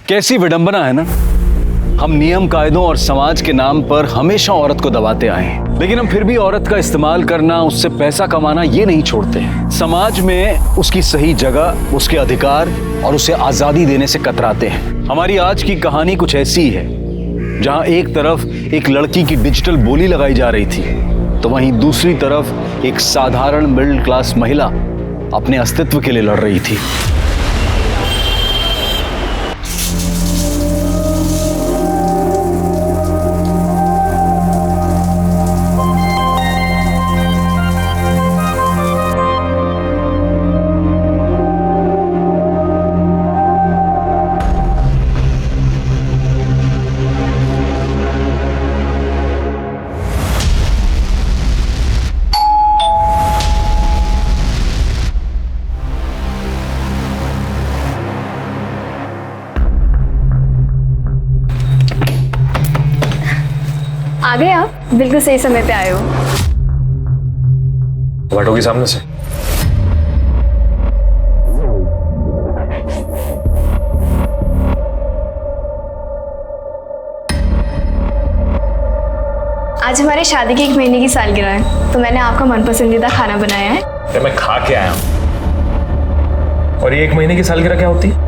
कैसी विडंबना है ना। हम नियम कायदों और समाज के नाम पर हमेशा औरत को दबाते आए हैं, लेकिन हम फिर भी औरत का इस्तेमाल करना, उससे पैसा कमाना ये नहीं छोड़ते। समाज में उसकी सही जगह, उसके अधिकार और उसे आजादी देने से कतराते हैं। हमारी आज की कहानी कुछ ऐसी है जहां एक तरफ एक लड़की की डिजिटल बोली लगाई जा रही थी, तो वहीं दूसरी तरफ एक साधारण मिडिल क्लास महिला अपने अस्तित्व के लिए लड़ रही थी। आ गए आप, बिल्कुल सही समय पे आए हो। बैठोगी सामने से? आज हमारी शादी की 1 महीने की सालगिरह है, तो मैंने आपका मनपसंदीदा खाना बनाया है। तो मैं खा के आया हूं। और ये 1 महीने की सालगिरह क्या होती है?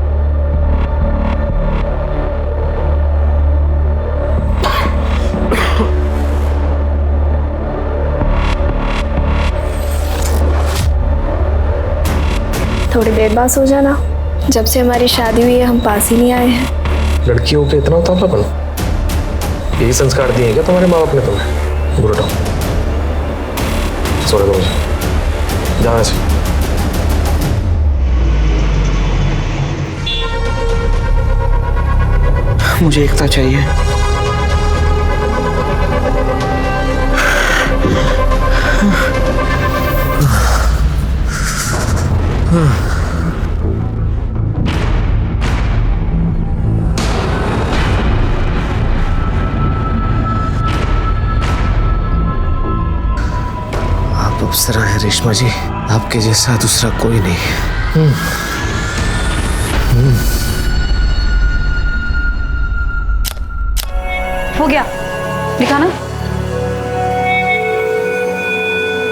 थोड़ी देर बाद सो जाना। जब से हमारी शादी हुई है हम पास ही नहीं आए हैं। लड़कियों पे इतना उतावलापन? यही संस्कार दिए क्या तुम्हारे माँ बाप ने तुम्हें? दूर हटाओ, सोने दो मुझे, जाओ ऐसे। मुझे एकता चाहिए। आप अप्सरा है रेशमा जी, आपके जैसा दूसरा कोई नहीं। हो गया, दिखा ना।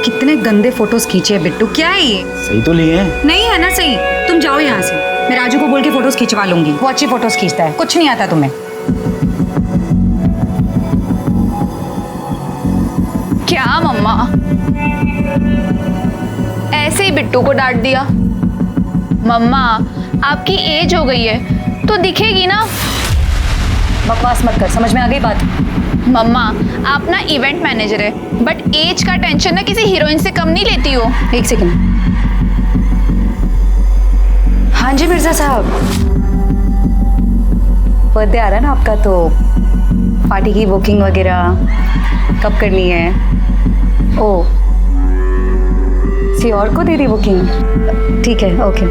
कितने गंदे फोटोज खींचे हैं बिट्टू, क्या है ये? सही तो लिए हैं? नहीं है ना सही। तुम जाओ यहाँ से, मैं राजू को बोल के फोटोज खिंचवा लूंगी। वो अच्छी फोटोज खींचता है, कुछ नहीं आता तुम्हें। क्या मम्मा, ऐसे ही बिट्टू को डांट दिया? मम्मा आपकी एज हो गई है तो दिखेगी ना। बकवास मत कर, समझ में आ गई बात? मम्मा आप ना इवेंट मैनेजर है, बट एज का टेंशन ना किसी हीरोइन से कम नहीं लेती हो। एक सेकंड। हाँ जी मिर्जा साहब, बर्थडे आ रहा है ना आपका, तो पार्टी की बुकिंग वगैरह कब करनी है? ओ, किसी और को दे दी बुकिंग? ठीक है, ओके।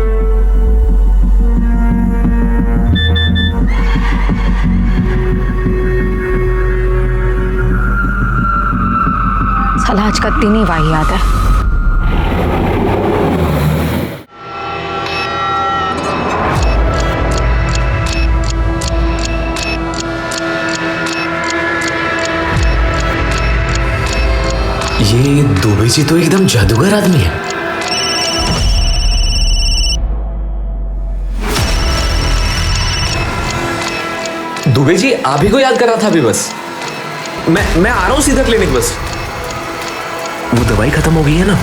साला आज का दिन ही वाहियात है। ये दुबे जी तो एकदम जादूगर आदमी है। दुबे जी आप ही को याद कर रहा था अभी। बस मैं आ रहा हूं सीधा क्लिनिक। बस वो दवाई खत्म हो गई है ना?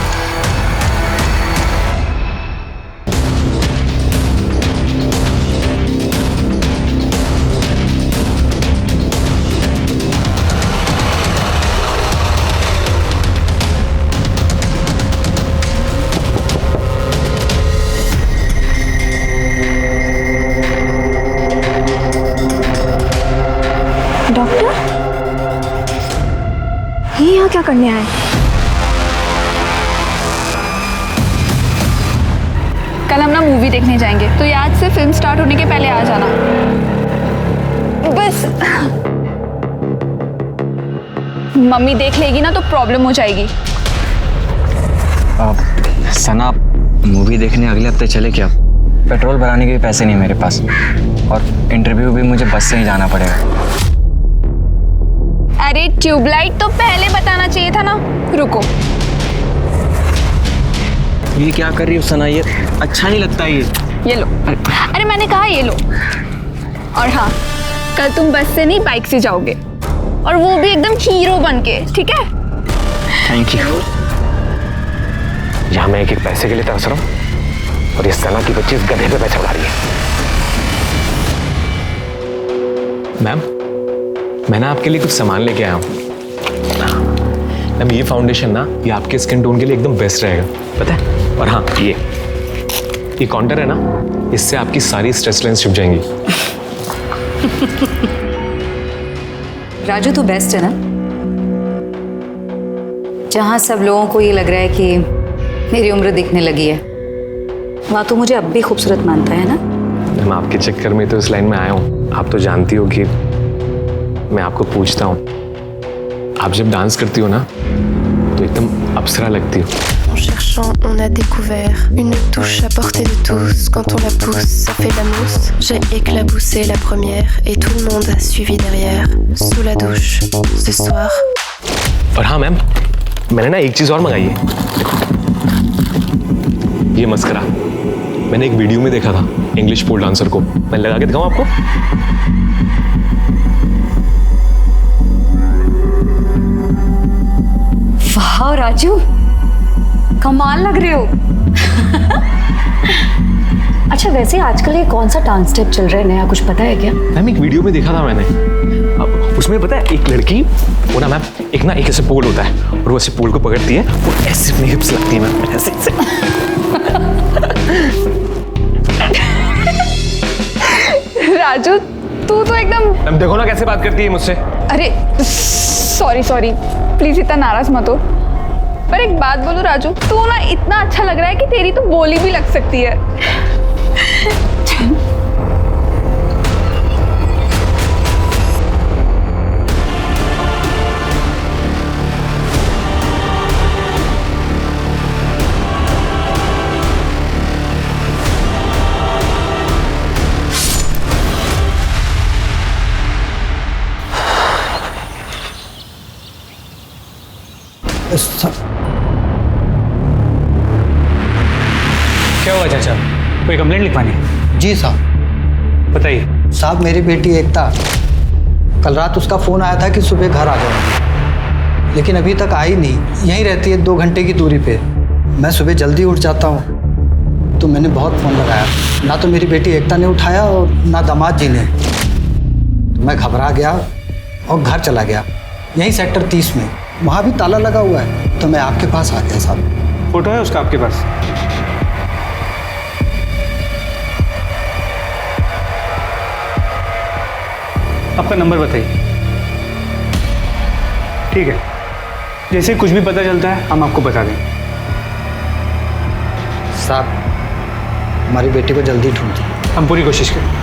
डॉक्टर, ये यहाँ क्या करने आए? कल हम ना मूवी देखने जाएंगे, तो ये आज से फिल्म स्टार्ट होने के पहले आ जाना बस। मम्मी देख लेगी ना तो प्रॉब्लम हो जाएगी। सना, मूवी देखने अगले हफ्ते चले क्या? पेट्रोल भराने के भी पैसे नहीं मेरे पास, और इंटरव्यू भी मुझे बस से ही जाना पड़ेगा। अरे ट्यूबलाइट तो पहले बताना चाहिए था ना। रुको, ये क्या कर रही हो सना, ये अच्छा नहीं लगता ये लो। अरे मैंने कहा ये लो। और हाँ, कल तुम बस से नहीं बाइक से जाओगे, और वो भी एकदम हीरो बन के, ठीक है? Thank you. यहाँ मैं एक पैसे के लिए तरस रहा हूँ और ये सना की बच्ची इस गधे पे पैसा उड़ा रही है। मैम, मैंने आपके लिए कुछ सामान लेके आया हूँ। मैम, ये फाउंडेशन ना, ये आपके स्किन टोन के लिए एकदम बेस्ट रहेगा, पता है? और हाँ, ये काउंटर है ना, इससे आपकी सारी स्ट्रेस लाइंस छुप जाएंगी। राजू, तू बेस्ट है ना? जहां सब लोगों को ये लग रहा है कि मेरी उम्र दिखने लगी है, वहां तो मुझे अब भी खूबसूरत मानता है ना? मैम, आपके चक्कर में तो इस लाइन में आया हूँ। आप तो जानती हो कि मैं आपको पूछता हूँ, आप जब डांस करती हो ना तो एकदम अप्सरा लगती हो। En cherchant, on a découvert une touche à portée de tous. Quand on la pousse, ça fait la mousse. J'ai éclaboussé la première et tout le monde a suivi derrière. Sous la douche, ce soir. और हाँ ma'am, मैंने ना एक चीज और मंगाई है। ये मस्करा मैंने एक वीडियो में देखा था, इंग्लिश पोल डांसर को। मैं लगा के दिखाऊं आपको? वाह राजू, कमाल लग रहे हो। अच्छा, वैसे आजकल ये कौन सा डांस स्टेप चल रहा है नया, कुछ पता है क्या? मैम, एक वीडियो में देखा था मैंने। अब उसमें पता है, एक लड़की वो ना मैम, एक ऐसे पोल होता है और वो ऐसे पोल को पकड़ती है, वो ऐसे अपनी हिप्स लगती है मैम, ऐसे ऐसे। राजू, तू तो एकदम। मैम देखो ना कैसे बात करती है मुझसे। अरे सॉरी, प्लीज इतना नाराज मत हो। पर एक बात बोलो राजू, तू ना इतना अच्छा लग रहा है कि तेरी तो बोली भी लग सकती है। क्या हुआ चाचा, कोई कंप्लेंट लिखवानी है? जी साहब। बताइए। साहब, मेरी बेटी एकता, कल रात उसका फ़ोन आया था कि सुबह घर आ जाओ, लेकिन अभी तक आई नहीं। यहीं रहती है 2 घंटे की दूरी पे। मैं सुबह जल्दी उठ जाता हूँ, तो मैंने बहुत फ़ोन लगाया, ना तो मेरी बेटी एकता ने उठाया और ना दामाद जी ने। तो मैं घबरा गया और घर चला गया, यहीं सेक्टर 30 में। वहाँ भी ताला लगा हुआ है, तो मैं आपके पास आ गया साहब। फोटो है उसका आपके पास? आपका नंबर बताइए। ठीक है, जैसे कुछ भी पता चलता है हम आपको बता देंगे। साहब, हमारी बेटी को जल्दी ढूंढिए। हम पूरी कोशिश करें।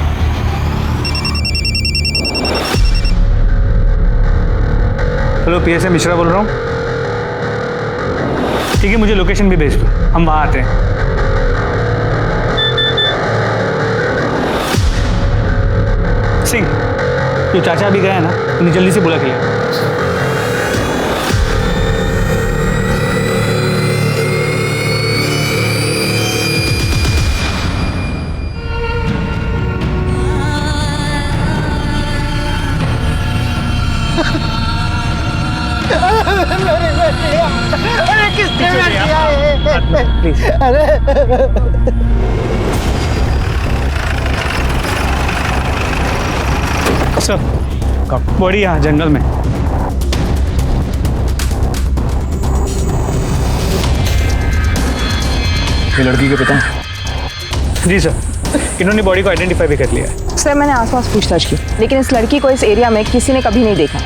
हेलो, पीएसए मिश्रा बोल रहा हूँ। ठीक है, मुझे लोकेशन भी भेज दो, हम वहाँ आते हैं। सिंह, जो चाचा अभी गया है ना, उन्हें जल्दी से बुला के ले। सर, बॉडी यहाँ जंगल में। ये लड़की के पिता? जी सर, इन्होंने बॉडी को आइडेंटिफाई भी कर लिया है। सर, मैंने आसपास पूछताछ की, लेकिन इस लड़की को इस एरिया में किसी ने कभी नहीं देखा।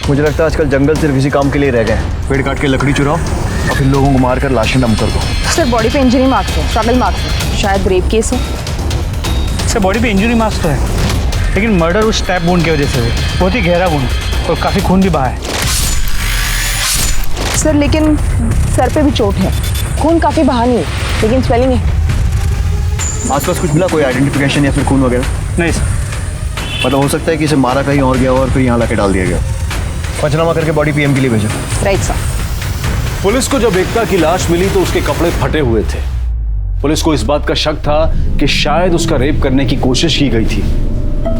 मुझे लगता है आजकल जंगल सिर्फ इसी काम के लिए रह गए। पेड़ काट के लकड़ी चुराओ और फिर लोगों को मारकर लाशें डंप कर दो। सर, बॉडी पे इंजरी मार्क्स है, स्ट्रगल मार्क्स है, शायद रेप केस है। सर, बॉडी पे इंजरी मार्क्स तो है, लेकिन मर्डर उस स्टैब वुंड की वजह से हुई। बहुत ही गहरा वुंड और काफ़ी खून भी बहा है। सर, लेकिन सर पे भी चोट है, खून काफ़ी बहा नहीं है, लेकिन स्वेलिंग है। आसपास कुछ मिला, कोई आइडेंटिफिकेशन या फिर खून वगैरह? नहीं सर। मतलब हो सकता है कि इसे मारा कहीं और गया और फिर यहाँ लाके डाल दिया गया। पंचनामा करके बॉडी पीएम के लिए भेजा। Right sir. पुलिस को जब एकता की लाश मिली तो उसके कपड़े फटे हुए थे। पुलिस को इस बात का शक था कि शायद उसका रेप करने की कोशिश की गई थी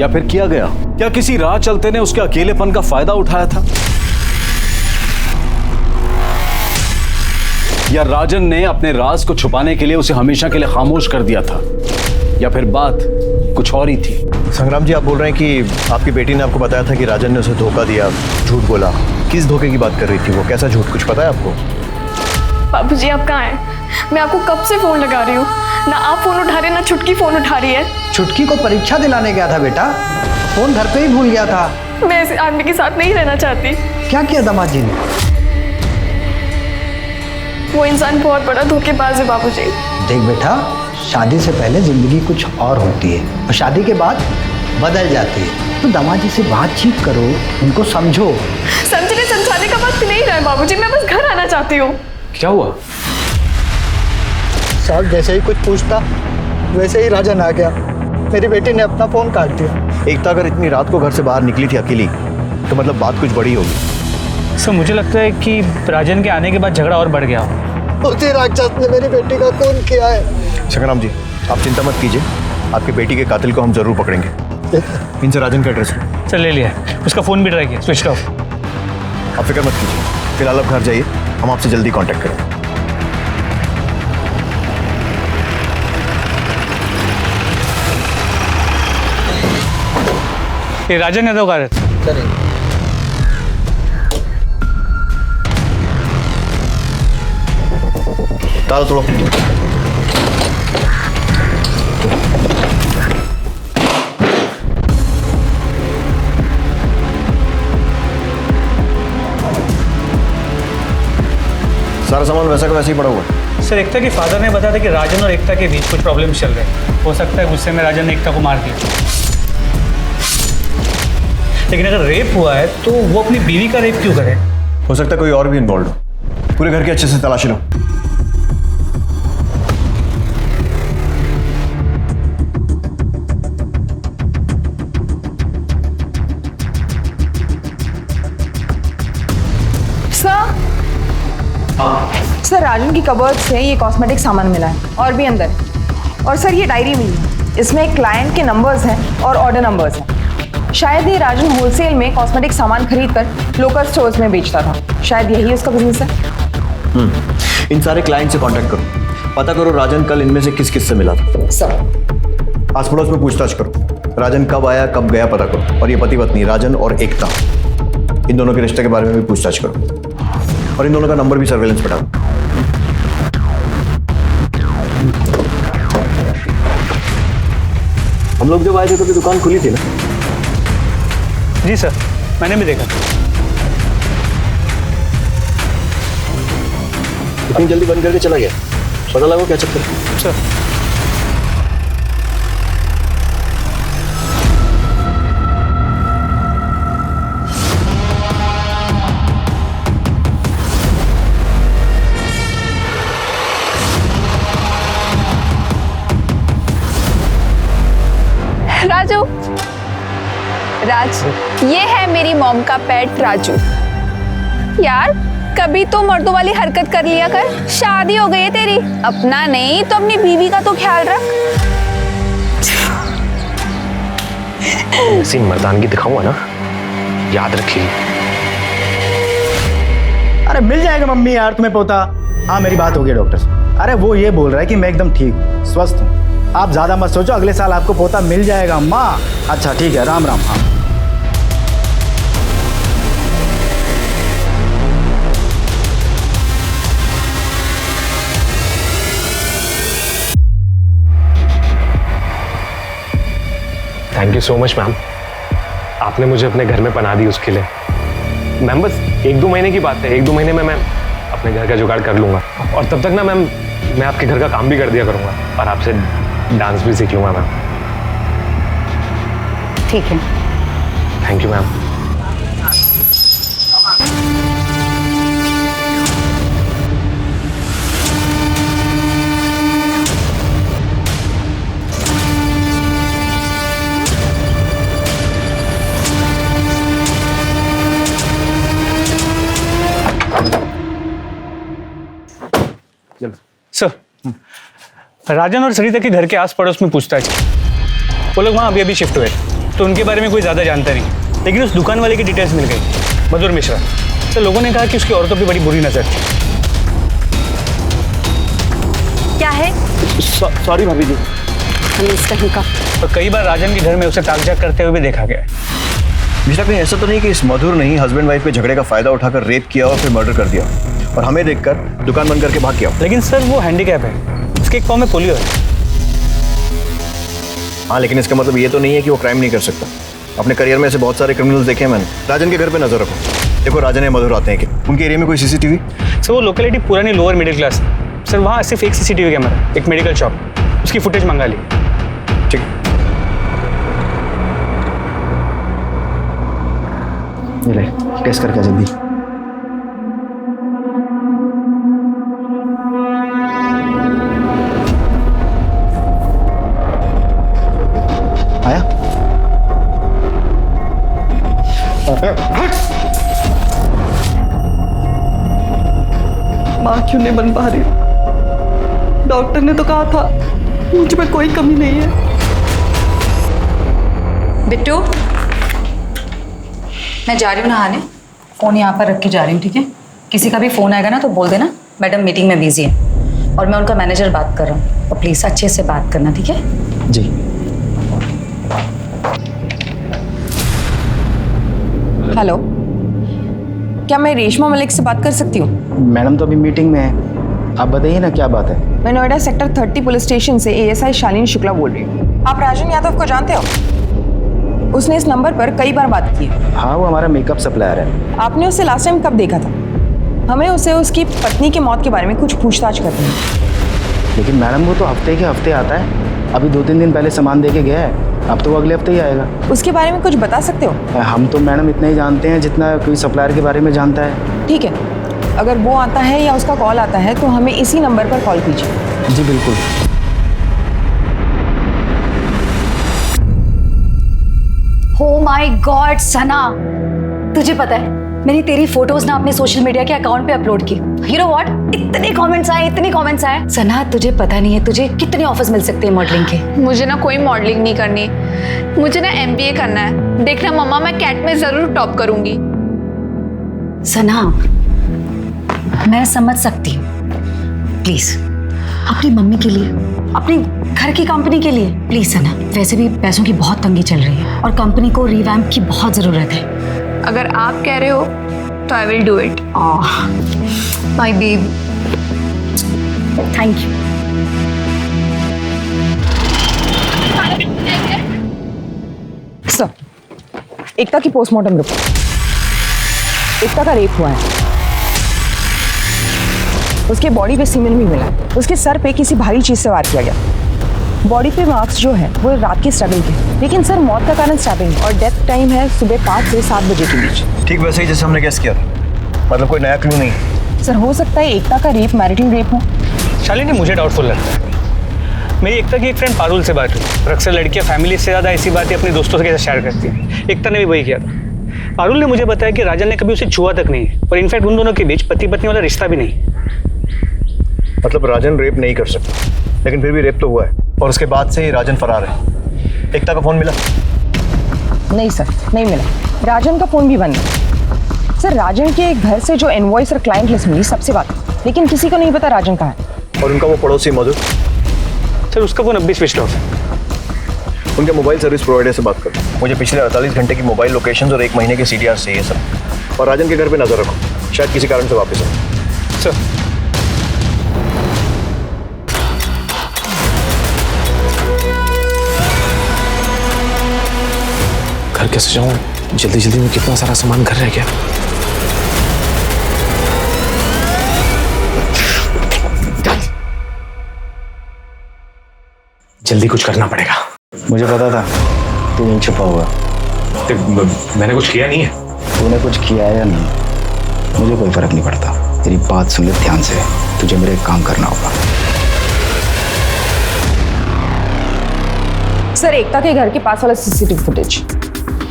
या फिर किया गया। क्या किसी राह चलते ने उसके अकेलेपन का फायदा उठाया था, या राजन ने अपने राज को छुपाने के लिए उसे हमेशा के लिए खामोश कर दिया था, या फिर बात कुछ और ही थी? संग्राम जी, आप बोल रहे हैं कि आपकी बेटी ने आपको बताया था कि राजन ने उसे धोखा दिया, झूठ बोला। किस धोखे की बात कर रही थी वो? कैसा झूठ, कुछ पता है आपको? बाबूजी आप कहाँ हैं? मैं आपको कब से फोन लगा रही हूँ, ना आप फोन उठा रहे ना छुटकी फोन उठा रही है। छुटकी को परीक्षा दिलाने गया था बेटा, फोन घर पे ही भूल गया था। मैं इस आदमी के साथ नहीं रहना चाहती। क्या किया दामाद जी ने? वो इंसान बहुत बड़ा धोखेबाज है बाबूजी। देख बेटा, शादी से पहले जिंदगी कुछ और होती है और शादी के बाद बदल जाती है। तो दामाद जी से बातचीत करो, उनको समझो। समझने समझाने का वक्त नहीं रहा है बाबूजी, मैं बस घर आना चाहती हूँ। क्या हुआ? साहब जैसे ही कुछ पूछता वैसे ही राजन आ गया। मेरी बेटी ने अपना फोन काट दिया। एकता अगर इतनी रात को घर से बाहर निकली थी अकेली तो मतलब बात कुछ बड़ी होगी। सर मुझे लगता है कि राजन के आने के बाद झगड़ा और बढ़ गया। उसी राक्षस ने मेरी बेटी का खून किया है। संग्राम जी, आप चिंता मत कीजिए, आपकी बेटी के कातिल को हम जरूर पकड़ेंगे। इनसे राजन का एड्रेस लो। सर ले लिया, उसका फोन भी ट्राई किया, स्विच ऑफ। आप फिक्र मत कीजिए, फिलहाल आप घर जाइए, हम आपसे जल्दी कांटेक्ट करेंगे। ये राजन यादव का रहता है। ताला तोड़ो। सारा सामान वैसा का वैसे ही पड़ा हुआ है। सर एकता के फादर ने बताया था कि राजन और एकता के बीच कुछ प्रॉब्लम चल रहे हैं। हो सकता है गुस्से में राजन ने एकता को मार दिया। लेकिन अगर रेप हुआ है तो वो अपनी बीवी का रेप क्यों करे? हो सकता है कोई और भी इन्वॉल्व हो। पूरे घर की अच्छे से तलाशी लो। सर राजन की कबर्ड से ये कॉस्मेटिक सामान मिला है और भी अंदर। और सर ये डायरी मिली है, इसमें क्लाइंट के नंबर्स हैं और ऑर्डर नंबर्स हैं। शायद ये राजन होलसेल में कॉस्मेटिक सामान खरीद कर लोकल स्टोर्स में बेचता था। शायद यही उसका बिजनेस है। इन सारे क्लाइंट से कांटेक्ट करो, पता करो राजन कल इनमें से किस किस से मिला था। सर आस पड़ोस में पूछताछ करो, राजन कब आया कब गया पता करो। और ये पति पत्नी राजन और एकता, इन दोनों के रिश्ते के बारे में भी पूछताछ करो और इन दोनों का नंबर भी सर्वेलेंस पे डालो। हम लोग जब आए थे तो दुकान खुली थी ना? जी सर, मैंने भी देखा। इतनी जल्दी बंद करके चला गया, पता लगा क्या चक्कर है? सर राजू, राज, ये है मेरी मॉम का पेट राजू। यार कभी तो मर्दों वाली हरकत कर लिया कर। शादी हो गई है तेरी, अपना नहीं तो अपनी बीवी का तो ख्याल रख। ऐसी मर्दानगी दिखाऊंगा ना, याद रखिए। अरे मिल जाएगा मम्मी यार तुम्हें पोता। हाँ मेरी बात हो गई डॉक्टर से। अरे वो ये बोल रहा है कि मैं एकदम ठीक हूँ, स्वस्थ हूँ। आप ज़्यादा मत सोचो, अगले साल आपको पोता मिल जाएगा अम्मा। अच्छा ठीक है, राम राम। हाँ thank you so much ma'am, आपने मुझे अपने घर में पनाह दी उसके लिए। मैम बस 1-2 महीने की बात है, 1-2 महीने में मैं अपने घर का जुगाड़ कर लूँगा। और तब तक ना मैम मैं आपके घर का काम भी कर दिया करूँगा और आपसे डांस भी सीख लूँगा मैम। ठीक है। Thank you ma'am. राजन और सरिता के घर के आस पड़ोस में पूछताछ की। वो लोग वहाँ अभी शिफ्ट हुए, तो उनके बारे में कोई ज़्यादा जानता नहीं, लेकिन उस दुकान वाले की डिटेल्स मिल गई, मधुर मिश्रा। तो लोगों ने कहा कि उसकी औरतों पर बड़ी बुरी नजर थी। क्या है? सॉरी भाभी जी। और कई बार राजन के घर में उसे ताकझाक करते हुए भी देखा गया है। मिश्रा, कहीं ऐसा तो नहीं कि इस मधुर ने ही हस्बैंड वाइफ के झगड़े का फायदा उठाकर रेप किया और फिर मर्डर कर दिया और हमें देखकर दुकान बंद करके भाग गया? लेकिन सर वो हैंडीकैप है, उसके एक पाँव में पोलियो है। हाँ, लेकिन इसका मतलब ये तो नहीं है कि वो क्राइम नहीं कर सकता। अपने करियर में ऐसे बहुत सारे क्रिमिनल्स देखे हैं मैंने। राजन के घर पे नजर रखो, देखो राजन या मधुर आते हैं कि उनके एरिया में कोई सीसीटीवी? सर वो लोकेलिटी पुरानी लोअर मिडिल क्लास है सर, वहाँ सिर्फ एक सीसीटीवी कैमरा, एक मेडिकल शॉप, उसकी फुटेज मंगा ली। ठीक, ये ले, टेस्ट करके जल्दी। आया? माँ क्यों नहीं बन पा रही? डॉक्टर ने तो कहा था मुझ में कोई कमी नहीं है। बिट्टू, मैं जा रही हूँ नहाने, फ़ोन यहाँ पर रख के जा रही हूँ, ठीक है? किसी का भी फ़ोन आएगा ना तो बोल देना मैडम मीटिंग में बिजी है और मैं उनका मैनेजर बात कर रहा हूँ, तो प्लीज़ अच्छे से बात करना, ठीक है? जी। हेलो, क्या मैं रेशमा मलिक से बात कर सकती हूँ? मैडम तो अभी मीटिंग में है, आप बताइए ना क्या बात है। मैं नोएडा सेक्टर 30 पुलिस स्टेशन से एएसआई शालिनी शुक्ला बोल रही हूँ। आप राजन यादव को जानते हो? उसने इस नंबर पर कई बार बात की है। हाँ, वो हमारा मेकअप सप्लायर है। आपने उसे लास्ट टाइम कब देखा था? हमें उसे उसकी पत्नी की मौत के बारे में कुछ पूछताछ करनी है। लेकिन मैडम वो तो हफ्ते के हफ्ते आता है, अभी 2-3 दिन पहले सामान दे के गया है, अब तो वो अगले हफ्ते ही आएगा। उसके बारे में कुछ बता सकते हो? हम तो मैडम इतना ही जानते हैं जितना कोई सप्लायर के बारे में जानता है। ठीक है, अगर वो आता है या उसका कॉल आता है तो हमें इसी नंबर पर कॉल कीजिए। जी बिल्कुल। Oh my God, सना, तुझे पता है मैंने तेरी फोटोज ना अपने सोशल मीडिया के अकाउंट पे अपलोड की। You know what? इतने कमेंट्स आए। सना, तुझे पता नहीं है तुझे कितने ऑफर्स मिल सकते हैं मॉडलिंग के। मुझे ना कोई मॉडलिंग नहीं करनी, मुझे ना एमबीए करना है। देखना मम्मा, मैं कैट में जरूर टॉप करूंगी। सना, मैं समझ सकती हूँ, प्लीज अपनी मम्मी के लिए, अपनी घर की कंपनी के लिए प्लीज सना। वैसे भी पैसों की बहुत तंगी चल रही है और कंपनी को रिवैम्प की बहुत जरूरत है। अगर आप कह रहे हो तो I will do it. My baby, thank you. Sir, Ekta की पोस्टमार्टम रिपोर्ट। एकता का रेप हुआ है, उसके बॉडी पे सीमेंट भी मिला, उसके सर पे किसी भारी चीज से वार किया गया। बॉडी पे मार्क्स जो है वो रात की स्ट्रगल के, लेकिन सर मौत का कारण स्टैबिंग और डेथ टाइम है सुबह 5 से 7 बजे के बीच। ठीक वैसे ही जैसे हमने गेस किया था, मतलब कोई नया क्लू नहीं है। सर हो सकता है एकता का रेप मैरिटल रेप हो। शालिनी, मुझे डाउटफुल लगता है। मेरी एकता की एक फ्रेंड पारुल से बात हुई। अक्सर लड़कियां फैमिली से ज़्यादा ऐसी बातें अपने दोस्तों के साथ शेयर करती हैं। एकता ने भी वही किया था। पारुल ने मुझे बताया कि राजन ने कभी उसे छुआ तक नहीं और इनफैक्ट उन दोनों के बीच पति पत्नी वाला रिश्ता भी नहीं। मतलब राजन रेप नहीं कर सकता, लेकिन फिर भी रेप तो हुआ है और उसके बाद से ही राजन फरार है। एकता का फोन मिला? नहीं सर, नहीं मिला। राजन का फोन भी बंद है। सर राजन के घर से जो इनवॉइस और क्लाइंट लिस्ट मिली सबसे बात, लेकिन किसी को नहीं पता राजन कहाँ है। और उनका वो पड़ोसी मधुर? सर उसका फोन अभी स्विच ऑफ है। उनके मोबाइल सर्विस प्रोवाइडर से बात करो। मुझे पिछले 48 घंटे की मोबाइल लोकेशंस और 1 महीने के CDR चाहिए सर। और राजन के घर पे नजर रखो, शायद किसी कारण से वापस आए। सर घर कैसे जाऊँ? जल्दी जल्दी में कितना सारा सामान घर रह गया। जल्दी कुछ करना पड़ेगा। मुझे पता था तू यहीं छुपा हुआ। मैंने कुछ किया नहीं है। तूने कुछ किया है या नहीं मुझे कोई फर्क नहीं पड़ता। तेरी बात सुन ले ध्यान से, तुझे मेरे एक काम करना होगा। सर एकता के घर के पास वाला CCTV फुटेज।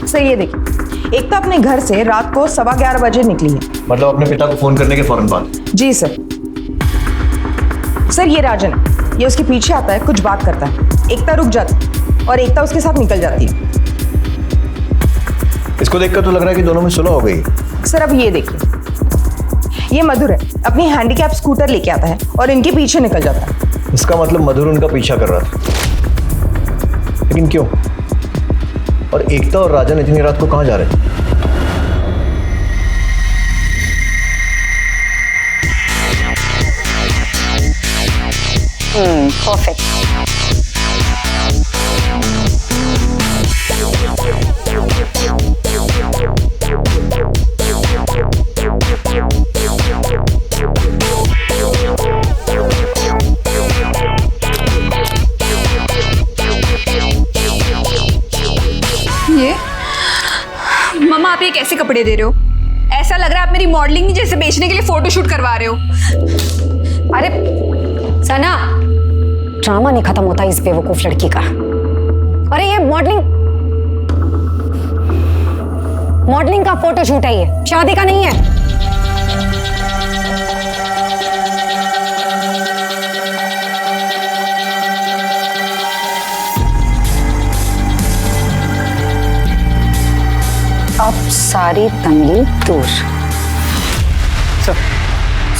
सर ये देखिए, एकता अपने घर से रात को 11:15 बजे निकली है। मतलब अपने पिता को फोन करने के फौरन बाद? जी सर। सर ये राजन है, ये उसके पीछे आता है, कुछ बात करता है, एकता रुक जाती है और एकता उसके साथ निकल जाती है। इसको देखकर तो लग रहा है कि दोनों में सुलह हो गई। सर अब ये देखिए, ये मधुर है, अपनी हैंडीकैप स्कूटर लेके आता है और इनके पीछे निकल जाता है। इसका मतलब मधुर उनका पीछा कर रहा था, लेकिन क्यों? और एकता और राजन इतनी रात को कहाँ जा रहे हैं? परफेक्ट। ये मम्मा, आप ये कैसे कपड़े दे रहे हो? ऐसा लग रहा है आप मेरी मॉडलिंग जैसे बेचने के लिए फोटोशूट करवा रहे हो। अरे सना, ड्रामा नहीं खत्म होता इस बेवकूफ लड़की का। अरे ये मॉडलिंग का फोटोशूट है, ये शादी का नहीं है। अब सारी तंगी दूर। सर,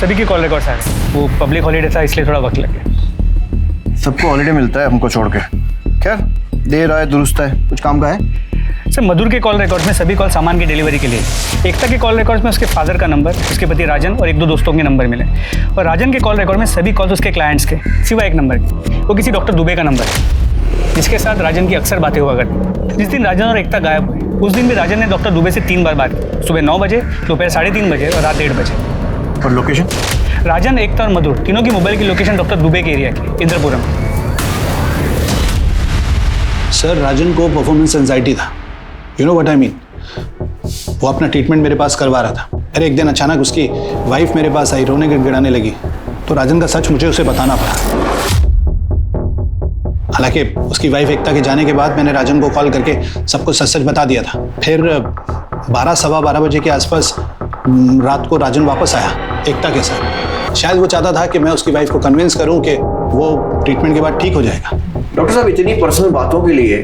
सभी की कॉल रिकॉर्ड्स आ रहे हैं। वो पब्लिक हॉलीडे था इसलिए थोड़ा वक्त लग गया। सबको हॉलीडे मिलता है, हमको छोड़ के। खैर, देर आए दुरुस्त है। कुछ काम का है? सर, मधुर के कॉल रिकॉर्ड्स में सभी कॉल सामान की डिलीवरी के लिए। एकता के कॉल रिकॉर्ड्स में उसके फादर का नंबर, उसके पति राजन और 1-2 दोस्तों के नंबर मिले। और राजन के कॉल रिकॉर्ड में सभी कॉल्स उसके क्लाइंट्स के, सिवा एक नंबर के। वो किसी डॉक्टर दुबे का नंबर है, जिसके साथ राजन की अक्सर बातें हुआ करती। जिस दिन राजन और एकता गायब हुए, उस दिन भी राजन ने डॉक्टर दुबे से 3 बार बात की, सुबह 9 बजे, दोपहर 3:30 बजे और रात 1:30 बजे। और लोकेशन? राजन, एकता और मधुर तीनों की मोबाइल की लोकेशन डॉक्टर दुबे के एरिया की, इंद्रपुरम। सर, राजन को परफॉर्मेंस एंजाइटी था। You know what I mean. वो अपना ट्रीटमेंट मेरे पास करवा रहा था। अरे एक दिन अचानक उसकी वाइफ मेरे पास आई, रोने गिड़गिड़ाने लगी, तो राजन का सच मुझे उसे बताना पड़ा। हालांकि उसकी वाइफ एकता के जाने के बाद मैंने राजन को कॉल करके सबको सच सच बता दिया था। फिर 12-12:15 बजे के आसपास रात को राजन वापस आया एकता के साथ। शायद वो चाहता था कि मैं उसकी वाइफ को कन्विंस करूं कि वो ट्रीटमेंट के बाद ठीक हो जाएगा। डॉक्टर साहब, इतनी पर्सनल बातों के लिए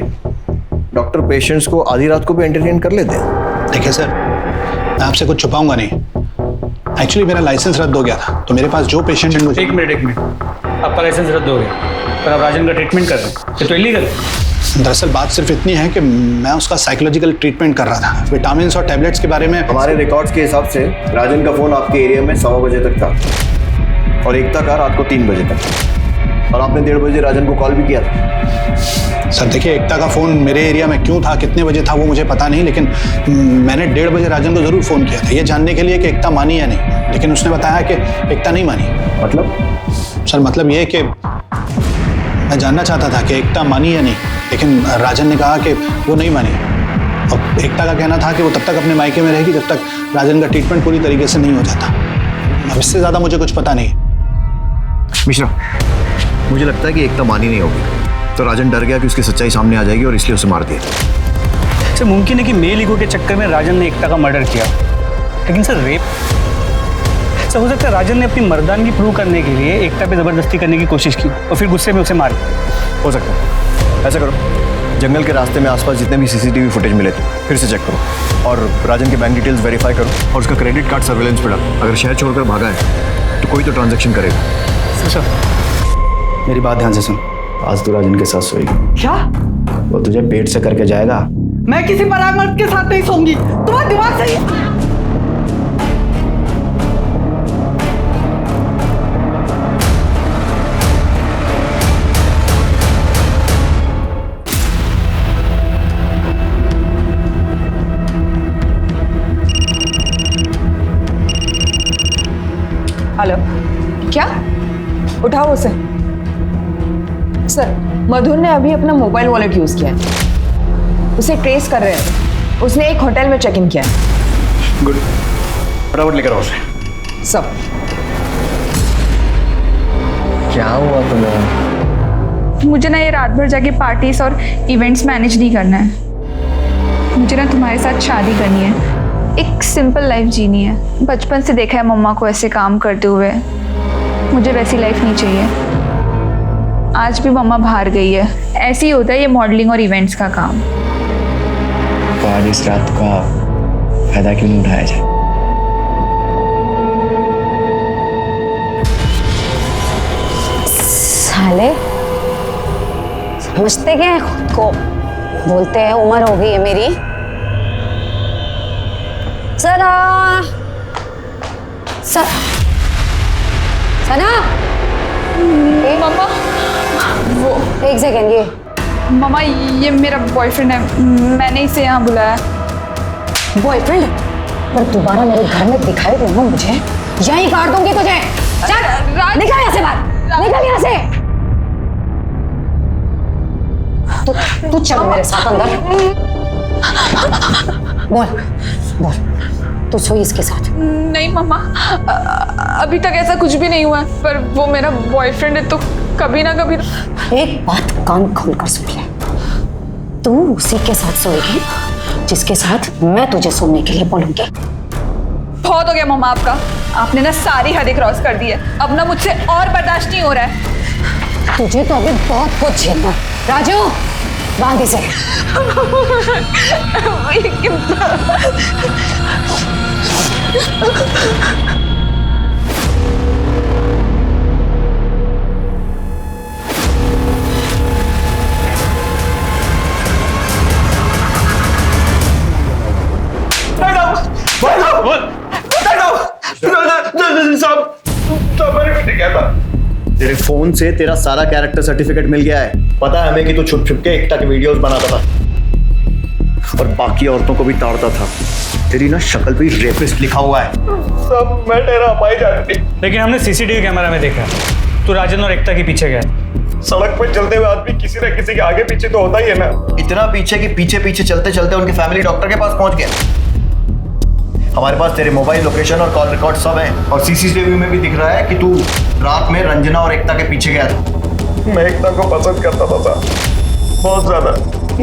डॉक्टर पेशेंट्स को आधी रात को भी एंटरटेन कर लेते हैं। देखिए सर, मैं आपसे कुछ छुपाऊंगा नहीं। एक्चुअली मेरा लाइसेंस रद्द हो गया था, तो मेरे पास जो पेशेंट है मुझे। एक मिनट, आपका लाइसेंस रद्द हो गया पर आप राजन का ट्रीटमेंट कर रहे हैं, ये तो इलीगल है। दरअसल बात सिर्फ इतनी है कि मैं उसका साइकोलॉजिकल ट्रीटमेंट कर रहा था। विटामिन और टैबलेट्स के बारे में हमारे रिकॉर्ड्स के हिसाब से राजन का फोन आपके एरिया में 1:15 बजे तक था और एकता का रात को 3 बजे तक, और आपने 1:30 बजे राजन को कॉल भी किया था। सर देखिए, एकता का फ़ोन मेरे एरिया में क्यों था, कितने बजे था, वो मुझे पता नहीं, लेकिन मैंने 1:30 बजे राजन को ज़रूर फ़ोन किया था, ये जानने के लिए कि एकता मानी या नहीं। लेकिन उसने बताया कि एकता नहीं मानी। मतलब? सर मतलब ये कि मैं जानना चाहता था कि एकता मानी या नहीं, लेकिन राजन ने कहा कि वो नहीं मानी। और एकता का कहना था कि वो तब तक अपने मायके में रहेगी जब तक राजन का ट्रीटमेंट पूरी तरीके से नहीं हो जाता। अब इससे ज़्यादा मुझे कुछ पता नहीं। मिश्रा, मुझे लगता है कि एकता मानी नहीं होगी, तो राजन डर गया कि उसकी सच्चाई सामने आ जाएगी और इसलिए उसे मार दिया। सर, मुमकिन है कि मेल ईगो के चक्कर में राजन ने एकता का मर्डर किया, लेकिन सर रेप? सर हो सकता है राजन ने अपनी मर्दानगी प्रूव करने के लिए एकता पे ज़बरदस्ती करने की कोशिश की और फिर गुस्से में उसे मार दिया। हो सकता है। ऐसा करो, जंगल के रास्ते में आसपास जितने भी CCTV फुटेज मिले थे फिर से चेक करो और राजन के बैंक डिटेल्स वेरीफाई करो और उसका क्रेडिट कार्ड सर्वेलेंस पे डालो। अगर शहर छोड़कर भागा है तो कोई तो ट्रांजैक्शन करेगा। सर मेरी बात ध्यान से सुन। आज तू राजन के साथ सोएगी। क्या? वो तुझे पेट से करके जाएगा। मैं किसी पराग मर्द के साथ नहीं सोऊंगी। तुम्हारा दिमाग सही है? हेलो, क्या? उठाओ उसे। सर, मधुर ने अभी अपना मोबाइल वॉलेट यूज किया है, उसे ट्रेस कर रहे हैं। उसने एक होटल में चेक इन किया है। गुड, फटाफट लेकर आओ उसे। सब। क्या हुआ तुम्हें? मुझे ना ये रात भर जाके पार्टीज और इवेंट्स मैनेज नहीं करना है। मुझे ना तुम्हारे साथ शादी करनी है, एक सिंपल लाइफ जीनी है। बचपन से देखा है मम्मा को ऐसे काम करते हुए, मुझे वैसी लाइफ नहीं चाहिए। आज भी मम्मा बाहर गई है। ऐसे ही होता है ये मॉडलिंग और इवेंट्स का काम। तो आज इस रात का फायदा क्यों नहीं उठाया जाए? साले समझते क्या है खुद को? बोलते हैं उम्र हो गई है मेरी। सना सना मम्मा वो एक सेकेंड, ये मम्मा ये मेरा बॉयफ्रेंड है, मैंने इसे यहाँ बुलाया। बॉयफ्रेंड? पर दोबारा मेरे घर में दिखाई दूंगा मुझे, यहीं काट दूंगी तुझे। चल निकल यहाँ से, बात निकल यहाँ से। तू चल मेरे साथ अंदर। बोल बोल, तू सोई इसके साथ? नहीं मम्मा, अभी तक ऐसा कुछ भी नहीं हुआ है, पर वो मेरा बॉयफ्रेंड है तो कभी ना कभी। एक बात कान खोलकर सुन ले, तू उसी के साथ सोएगी जिसके साथ मैं तुझे सोने के लिए बोलूंगी। बहुत हो गया मम्मा आपका, आपने ना सारी हदें क्रॉस कर दी है। अब ना मुझसे और बर्दाश्त नहीं हो रहा है। तुझे तो अभी बहुत कुछ झेलना है। राजू बांध इसे। तेरे फोन से तेरा सारा कैरेक्टर सर्टिफिकेट मिल गया है। पता है हमें कि तू छुप छुप के एकता के वीडियोस बनाता था और बाकी औरतों को भी ताड़ता था। तेरी ना शक्ल पे रेपिस्ट लिखा हुआ है। सब मैं तेरा पाई जाती, लेकिन हमने सीसीटीवी कैमरा में देखा तू राजन और एकता के पीछे गया। सड़क पर चलते हुए आदमी किसी न किसी के आगे पीछे तो होता ही है ना। इतना पीछे कि पीछे पीछे चलते चलते उनके फैमिली डॉक्टर के पास पहुंच गए। हमारे पास तेरे मोबाइल लोकेशन और कॉल रिकॉर्ड सब है, और सीसीटीवी में भी दिख रहा है कि तू रात में रंजना और एकता के पीछे गया था। मैं एकता को पसंद करता था साहब, बहुत ज्यादा।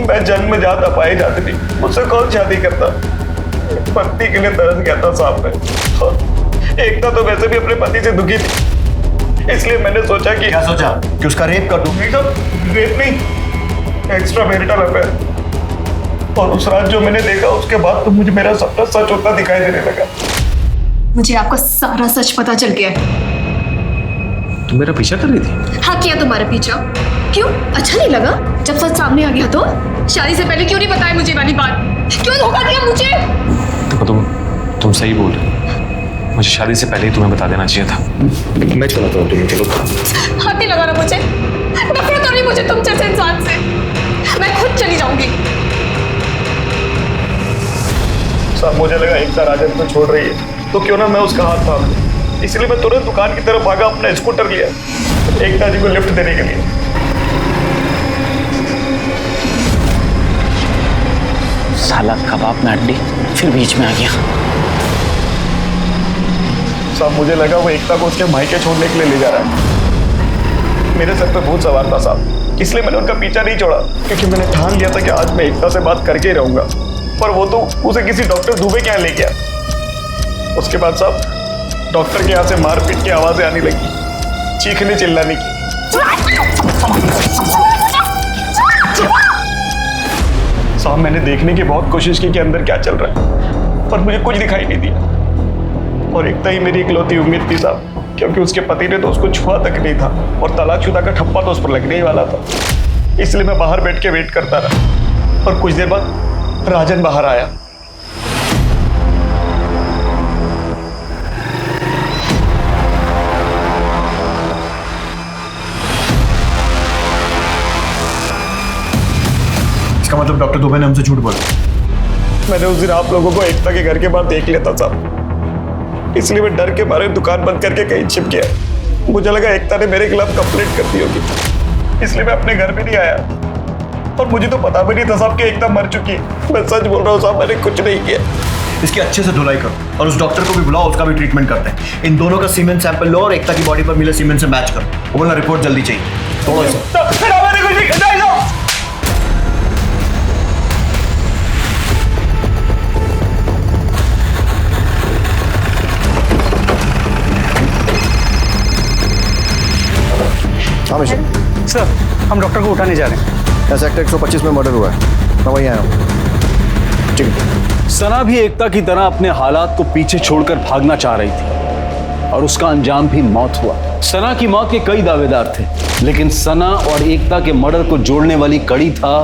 मैं जन्म जाता पाई जाती थी, मुझसे कौन शादी करता। पत्नी के लिए तरस गया था साहब मैं। और एकता तो वैसे भी अपने पति से दुखी थी, इसलिए मैंने सोचा कि क्या सोचा कि उसका रेप कर दूं? रेप नहीं, एक्स्ट्रा मैरिटल अफेयर। और उस रात जो मैंने देखा उसके बाद तो मुझे मेरा सपना सच होता दिखाई देने लगा। मुझे आपका सारा सच पता चल गया है। तुम मेरा पीछा कर रही थी? हाँ किया तुम्हारा पीछा। क्यों, अच्छा नहीं लगा जब सच सामने आ गया तो? शादी से पहले क्यों नहीं बताया मुझे वाली बात? क्यों धोखा दिया मुझे? देखो तुम सही बोल रहे हो। मुझे शादी से पहले ही तुम्हें बता देना चाहिए था। मैं चलाता हूँ, तुम्हें चलो। हाथ नहीं लगा ना मुझे, नफरत हो रही मुझे तुम जैसे इंसान से। मैं खुद चली जाऊंगी। साहब मुझे लगा एकता राजन को छोड़ रही है तो क्यों ना मैं उसका हाथ थाम लूं, इसलिए मैं तुरंत दुकान की तरफ भागा, अपना स्कूटर लिया एकता जी को लिफ्ट देने के लिए। साला कबाब में हड्डी फिर बीच में आ गया। साहब मुझे लगा वो एकता को उसके मायके छोड़ने के लिए ले जा रहा है। मेरे सर पे भूत सवार था साहब, इसलिए मैंने उनका पीछा नहीं छोड़ा, क्योंकि मैंने ठान लिया था कि आज मैं एकता से बात करके ही रहूंगा। पर वो तो उसे किसी डॉक्टर दुबे के यहाँ ले गया। उसके बाद साहब डॉक्टर के यहाँ से मारपीट की आवाजें आने लगी, चीखने चिल्लाने की। साहब मैंने देखने की बहुत कोशिश की कि अंदर क्या चल रहा है, पर मुझे कुछ दिखाई नहीं दिया। और एकता ही मेरी इकलौती उम्मीद थी साहब, क्योंकि उसके पति ने तो उसको छुआ तक नहीं था और तलाकशुदा का ठप्पा तो उस पर लगने ही वाला था। इसलिए मैं बाहर बैठ के वेट करता रहा, और कुछ देर बाद राजन बाहर आया। इसका मतलब डॉक्टर दुबे ने हमसे झूठ बोला। मैंने उस दिन आप लोगों को एकता के घर के बाहर देख लिया था साहब, इसलिए मैं डर के मारे दुकान बंद करके कहीं छिप गया। मुझे लगा एकता ने मेरे खिलाफ कंप्लेंट कर दी होगी, इसलिए मैं अपने घर भी नहीं आया। और मुझे तो पता भी नहीं था साहब कि एकता मर चुकी है। मैं सच बोल रहा हूँ साहब, मैंने कुछ नहीं किया। इसकी अच्छे से धुलाई करो और उस डॉक्टर को भी बुलाओ, उसका भी ट्रीटमेंट करते हैं। इन दोनों का सीमेंट सैंपल लो और एकता की बॉडी पर मिले सीमेंट से मैच करो। वो बोला रिपोर्ट जल्दी चाहिए। थोड़ा सा सर, हम डॉक्टर को उठाने जा रहे हैं। ऐसा सेक्टर 125 में मर्डर हुआ है, मैं वहीं आया हूँ। ठीक है। सना भी एकता की तरह अपने हालात को पीछे छोड़कर भागना चाह रही थी और उसका अंजाम भी मौत हुआ। सना की मौत के कई दावेदार थे, लेकिन सना और एकता के मर्डर को जोड़ने वाली कड़ी था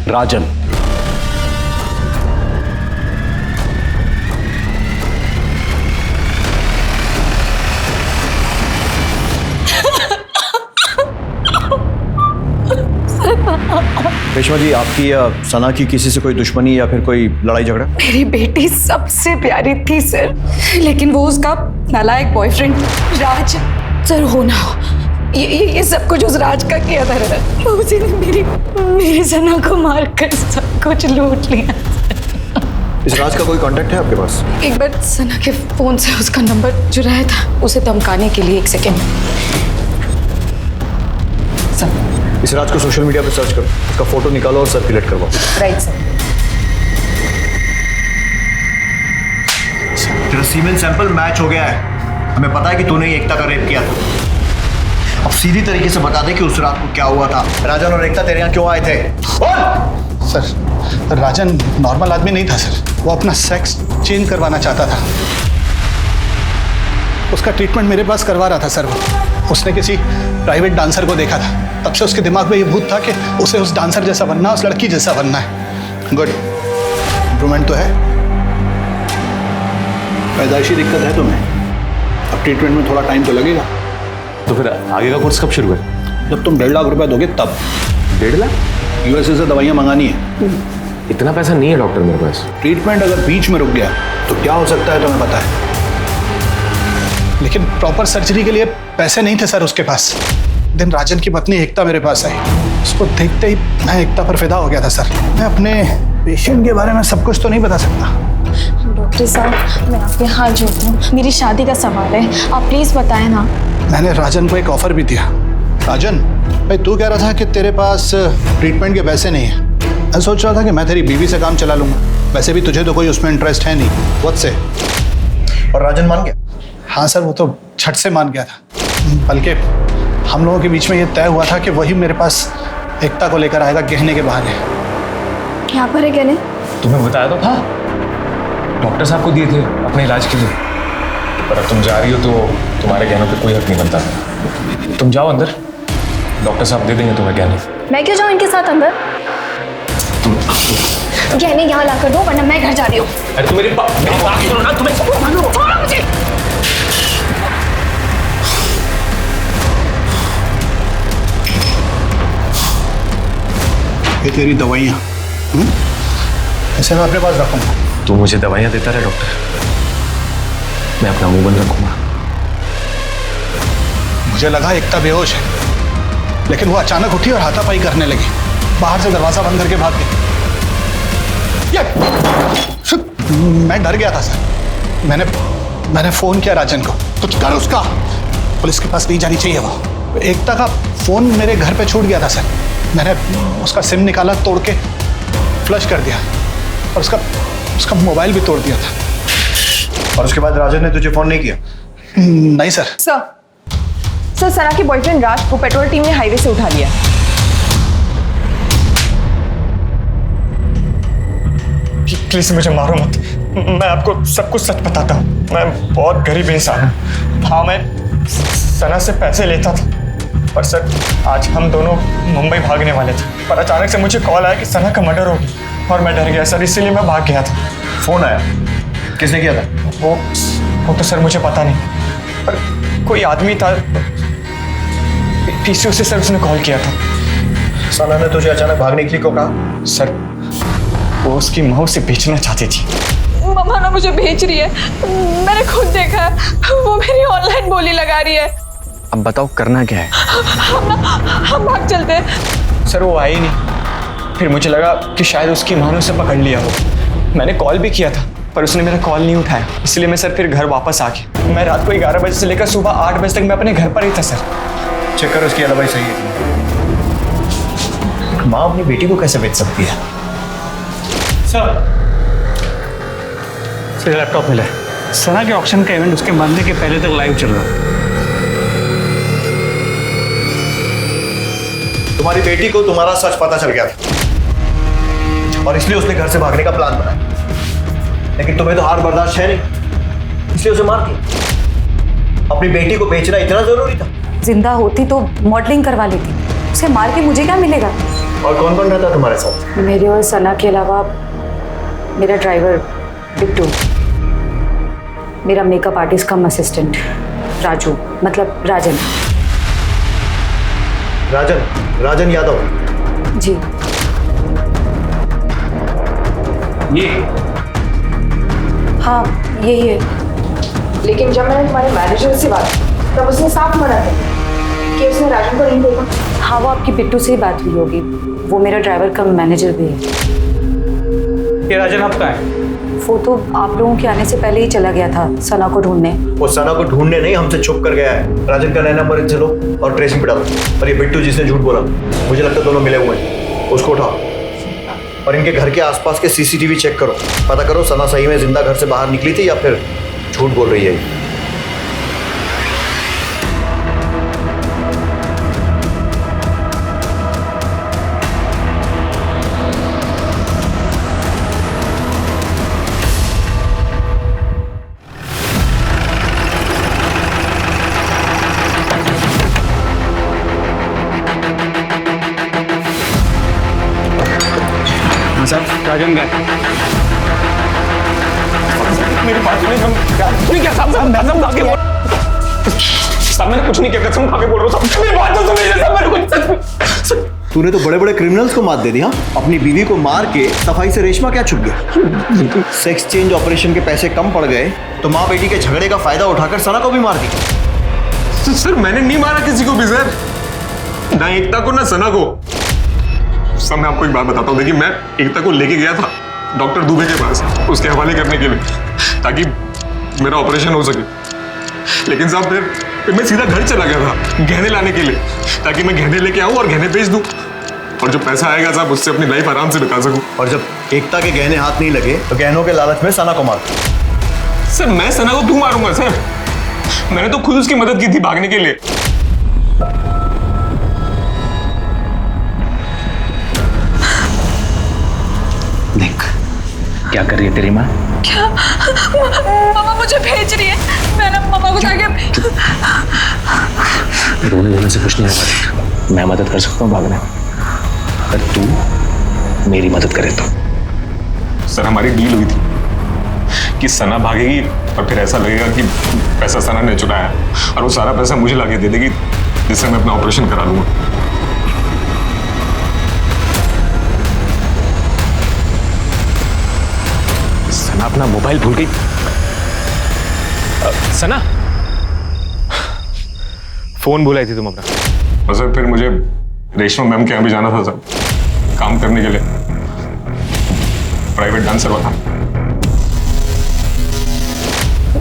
राजन। रेशमा जी, आपकी या सना की किसी से कोई दुश्मनी या फिर कोई लड़ाई झगड़ा? मेरी बेटी सबसे प्यारी थी सर, लेकिन वो उसका नालायक बॉयफ्रेंड राज सर हो ना हो, ये सब कुछ उस राज का किया था। उसी ने मेरी सना को मारकर सब कुछ लूट लिया। इस राज का कोई कांटेक्ट है आपके पास? एक बार सना के फोन से उसका नंबर चुराया था, उसे धमकाने के लिए। 1 सेकेंड। इस राज को सोशल मीडिया पे सर्च करो, उसका फोटो निकालो और सर्कुलेट करवाओ। Right sir. तेरा सीमेन सैंपल मैच हो गया है। हमें पता है कि तूने एकता का रेप किया था। अब सीधी तरीके से बता दे कि उस रात को क्या हुआ था। राजन और एकता तेरे यहाँ क्यों आए थे? बोल। सर, राजन नॉर्मल आदमी नहीं था सर, वो अपना सेक्स चेंज करवाना चाहता था। उसका ट्रीटमेंट मेरे पास करवा रहा था सर। उसने किसी प्राइवेट डांसर को देखा था, तब से उसके दिमाग में ये भूत था कि उसे उस डांसर जैसा बनना, उस लड़की जैसा बनना है। गुड, इम्प्रूवमेंट तो है। पैदाइशी दिक्कत है तुम्हें, अब ट्रीटमेंट में थोड़ा टाइम तो लगेगा। तो फिर आगे का कोर्स कब शुरू है? जब तुम 1.5 लाख रुपए दोगे तब। 1.5 लाख? यूएसए से दवाइयाँ मंगानी है। इतना पैसा नहीं है डॉक्टर मेरे पास। ट्रीटमेंट अगर बीच में रुक गया तो क्या हो सकता है तुम्हें पता है? लेकिन प्रॉपर सर्जरी के लिए पैसे नहीं थे सर उसके पास। दिन राजन की पत्नी एकता मेरे पास आई, उसको देखते ही मैं एकता पर फिदा हो गया था सर। मैं अपने पेशेंट के बारे में सब कुछ तो नहीं बता सकता। डॉक्टर साहब, मैं आपके हाथ जोड़ती हूँ, मेरी शादी का सवाल है, आप प्लीज बताएं ना। मैंने राजन को एक ऑफर भी दिया। राजन भाई, तू कह रहा था कि तेरे पास ट्रीटमेंट के पैसे नहीं है। मैं सोच रहा था कि मैं तेरी बीवी से काम चला लूंगा, वैसे भी तुझे तो कोई उसमें इंटरेस्ट है नहीं। वक्त से और राजन मान गया? हाँ सर, वो तो झट से मान गया था। बल्कि हम लोगों के बीच में ये तय हुआ था कि वही मेरे पास एकता को लेकर आएगा गहने के बहाने। यहाँ पर है गहने? तुम्हें बताया तो था, डॉक्टर साहब को दिए थे अपने इलाज के लिए। पर अब तुम जा रही हो तो तुम्हारे गहनों पे कोई हक नहीं बनता। तुम जाओ अंदर, डॉक्टर साहब दे देंगे तुम्हें गहने। मैं क्यों जाऊँ इनके साथ अंदर? गहने यहाँ ला कर दो, वरना मैं घर जा रही हूँ। अरे तुम मेरी बात सुनो ना, तुम्हें छोड़ो मुझे। ये तेरी दवाइयाँ, ऐसे मैं अपने पास रखूंगा। तू मुझे दवाइयाँ देता रहे डॉक्टर, मैं अपना मुंह बंद रखूंगा। मुझे लगा एकता बेहोश है, लेकिन वो अचानक उठी और हाथापाई करने लगी। बाहर से दरवाजा बंद करके भाग गई। मैं डर गया था सर। मैंने फोन किया राजन को, कुछ कर उसका, पुलिस के पास नहीं जानी चाहिए वो। एकता का फोन मेरे घर पे छूट गया था सर। मैंने उसका सिम निकाला, तोड़ के फ्लश कर दिया और उसका मोबाइल भी तोड़ दिया था। और उसके बाद राजन ने तुझे फोन नहीं किया? नहीं सर। सर, सना के बॉयफ्रेंड राज को पेट्रोल टीम ने हाईवे से उठा लिया। प्लीज मुझे मारो मत, मैं आपको सब कुछ सच बताता हूँ। मैं बहुत गरीब इंसान हूँ। हाँ, मैं सना से पैसे लेता था, पर सर आज हम दोनों मुंबई भागने वाले थे, पर अचानक से मुझे कॉल आया कि सना का मर्डर हो गया और मैं डर गया सर, इसीलिए मैं भाग गया था। फोन आया? किसने किया था? वो तो सर मुझे पता नहीं, पर कोई आदमी था पीसीओ से, सर उसने कॉल किया था। सना ने तुझे अचानक भागने के लिए क्यों कहा? सर वो उसकी माँ उसे बेचना चाहती थी। मम्मा ना मुझे बेच रही है, मैंने खुद देखा है, वो मेरी ऑनलाइन बोली लगा रही है। अब बताओ करना क्या है? हम भाग चलते हैं। सर वो आई नहीं, फिर मुझे लगा कि शायद उसकी माँ ने उसे पकड़ लिया हो। मैंने कॉल भी किया था पर उसने मेरा कॉल नहीं उठाया, इसलिए मैं सर फिर घर वापस आ गया। मैं रात को 11 बजे से लेकर सुबह 8 बजे तक मैं अपने घर पर ही था सर। चेक करो उसकी एलिबाई सही है। माँ अपनी बेटी को कैसे बेच सकती है? सर लैपटॉप मिला है। सना के ऑक्शन का इवेंट उसके मरने के पहले तक लाइव चल रहा है। तुम्हारी बेटी को तुम्हारा सच पता चल गया था और इसलिए उसने घर से भागने का प्लान बनाया। लेकिन तुम्हें तो हार बर्दाश्त है नहीं, इसलिए उसे मार दिया। अपनी बेटी को बेचना इतना जरूरी था? जिंदा होती तो मॉडलिंग करवा लेती, उसे मार के मुझे क्या मिलेगा? और कौन कौन रहता तुम्हारे साथ? मेरे और सना के अलावा मेरा ड्राइवर बिट्टू, मेरा मेकअप आर्टिस्ट कम असिस्टेंट राजू, मतलब राजन। राजन यादव? जी। ये? हाँ यही है। लेकिन जब मैंने तुम्हारे मैनेजर से बात की तब उसने साफ मना किया कि उसने राजन को नहीं देखा। हाँ वो आपकी बिट्टू से ही बात हुई होगी, वो मेरा ड्राइवर कम मैनेजर भी है। ये राजन आपका है? वो तो आप लोगों के आने से पहले ही चला गया था सना को ढूंढने। वो सना को ढूंढने नहीं, हमसे छुप कर गया है। राजन का नया नंबर इनसे लो और ट्रेसिंग पे डालो। और ये बिट्टू जिसने झूठ बोला, मुझे लगता है दोनों मिले हुए हैं, उसको उठाओ और इनके घर के आसपास के सीसीटीवी चेक करो। पता करो सना सही में जिंदा घर से बाहर निकली थी या फिर झूठ बोल रही है। राजन गए। मेरी बात सुनिए, क्या साहब मैंने कुछ नहीं किया, कसम खा के बोल रहा हूँ साहब, मेरी बात तो सुनिए साहब, मैंने कुछ। तूने तो बड़े बड़े क्रिमिनल्स को मात दे दी। हाँ, अपनी बीवी को मार के सफाई से रेशमा क्या छुप गया? सेक्स चेंज ऑपरेशन के पैसे कम पड़ गए तो माँ बेटी के झगड़े का फायदा उठाकर सना को भी मार दी। सर मैंने नहीं मारा किसी को भी सर, ना एकता को ना सना को। सर मैं आपको एक बात बताता हूँ, देखिए मैं एकता को लेके गया था डॉक्टर दुबे के पास उसके हवाले करने के लिए ताकि मेरा ऑपरेशन हो सके। लेकिन साहब फिर मैं सीधा घर चला गया था गहने लाने के लिए, ताकि मैं गहने लेके आऊँ और गहने बेच दूँ और जो पैसा आएगा साहब उससे अपनी लाइफ आराम से बिता सकूँ। और जब एकता के गहने हाथ नहीं लगे तो गहनों के लालच में सना को मार। सर मैं सना को क्यों मारूंगा सर, मैंने तो खुद उसकी मदद की थी भागने के लिए। देख क्या कर रही है तेरी माँ? क्या? मामा मुझे भेज रही है, मैंने मामा को जाके रोने से कुछ नहीं होगा। मैं मदद कर सकता हूँ भागने में, अगर तू मेरी मदद करे तो। सर हमारी डील हुई थी कि सना भागेगी और फिर ऐसा लगेगा कि पैसा सना ने चुराया और वो सारा पैसा मुझे लाके दे देगी जिससे मैं अपना ऑपरेशन करा लूंगा। सना अपना मोबाइल भूल गई। सना फोन भुलाई थी तुम अपना? और सर फिर मुझे रेशमा मैम के यहाँ भी जाना था सर, काम करने के लिए, प्राइवेट डांसर था।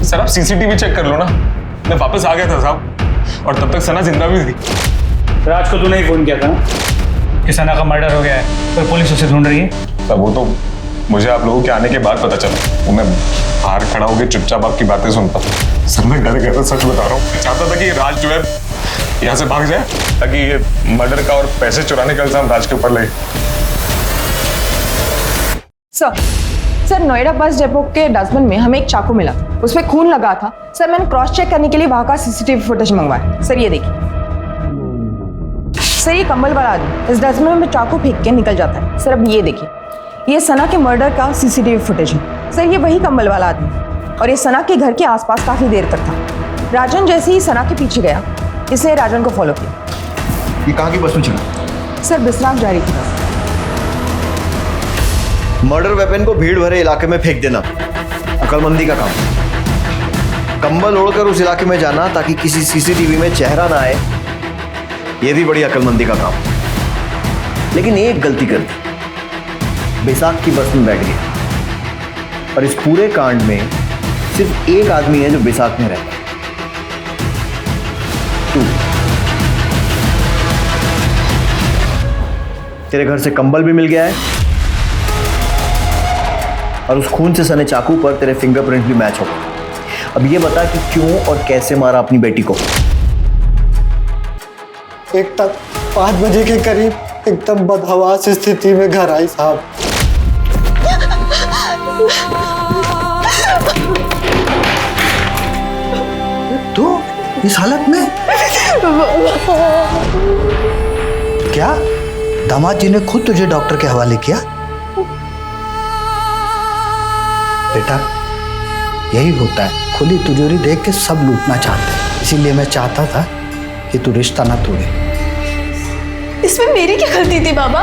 सर आप सीसीटीवी चेक कर लो ना, मैं वापस आ गया था साहब और तब तक सना जिंदा भी थी। राज को तूने ही फोन किया था कि सना का मर्डर हो गया है और पुलिस उसे ढूंढ रही है? सर वो तो मुझे आप लोगों के आने के बाद पता चला, वो मैं बाहर खड़ा होकर चुपचाप आपकी बातें सुनता। सर मैं डर गया था, सच बता रहा हूँ। चाहता था कि राज जो है यहाँ से भाग जाए ताकि ये मर्डर का और पैसे चुराने का इल्जाम राज के ऊपर लगे। सर नोएडा बस डिपो के डस्टबिन में हमें एक चाकू मिला, उसमें खून लगा था। सर मैंने क्रॉस चेक करने के लिए वहां का सीसीटीवी फुटेज मंगवाया। सर ये देखिए, सर ये कंबल वाला आदमी इस डस्टबिन में चाकू फेंक के निकल जाता है। सर अब ये देखिए, ये सना के मर्डर का सीसीटीवी फुटेज है। सर ये वही कंबल वाला आदमी और ये सना के घर के आसपास काफी देर तक था। राजन जैसे ही सना के पीछे गया, इसने राजन को फॉलो किया। ये कहाँ की बस में चला? सर बिस्राम जा रही थी बस। मर्डर वेपन को भीड़ भरे इलाके में फेंक देना अकलमंदी का काम। कंबल ओढ़कर उस इलाके में जाना ताकि किसी सीसीटीवी में चेहरा ना आए, यह भी बड़ी अकलमंदी का काम। लेकिन एक गलती कर दी, बैसाख की बस में बैठ गया और इस पूरे कांड में सिर्फ एक आदमी है जो बैसाख में रहता है, तू। तेरे घर से कंबल भी मिल गया है और उस खून से सने चाकू पर तेरे फिंगरप्रिंट भी मैच हो गए। अब ये बता कि क्यों और कैसे मारा अपनी बेटी को? एकता 5 बजे के करीब एकदम बदहवास स्थिति में घर आई साहब। तो इस हालत में क्या दामाद जी ने खुद तुझे डॉक्टर के हवाले किया? बेटा यही होता है, खुली तिजोरी देख के सब लूटना चाहते हैं, इसीलिए मैं चाहता था कि तू रिश्ता ना तोड़े। इसमें मेरी क्या गलती थी बाबा?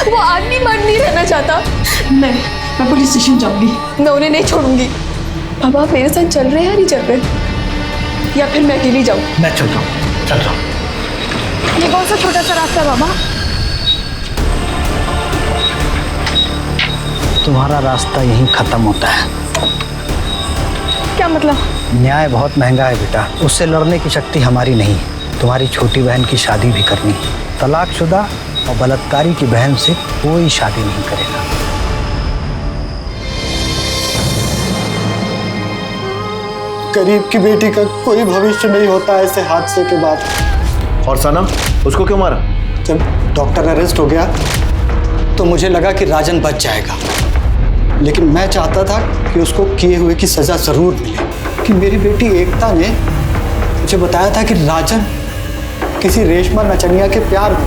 वो आदमी मर्द नहीं रहना चाहता। मैं पुलिस स्टेशन जाऊंगी, मैं उन्हें नहीं छोड़ूंगी। बाबा आप मेरे साथ चल रहे हैं या नहीं चल रहे, या फिर मैं अकेली जाऊं? मैं चल रहा हूँ। ये कौन सा छोटा सा रास्ता है बाबा? तुम्हारा रास्ता यहीं खत्म होता है। क्या मतलब? न्याय बहुत महंगा है बेटा, उससे लड़ने की शक्ति हमारी नहीं है। तुम्हारी छोटी बहन की शादी भी करनी है, तलाकशुदा और बलात्कारी की बहन से कोई शादी नहीं करेगा। गरीब की बेटी का कोई भविष्य नहीं होता ऐसे हादसे के बाद। और सना, उसको क्यों मारा? जब डॉक्टर अरेस्ट हो गया तो मुझे लगा कि राजन बच जाएगा, लेकिन मैं चाहता था कि उसको किए हुए की सजा जरूर मिले। कि मेरी बेटी एकता ने मुझे बताया था कि राजन किसी रेशमा नचनिया के प्यार में।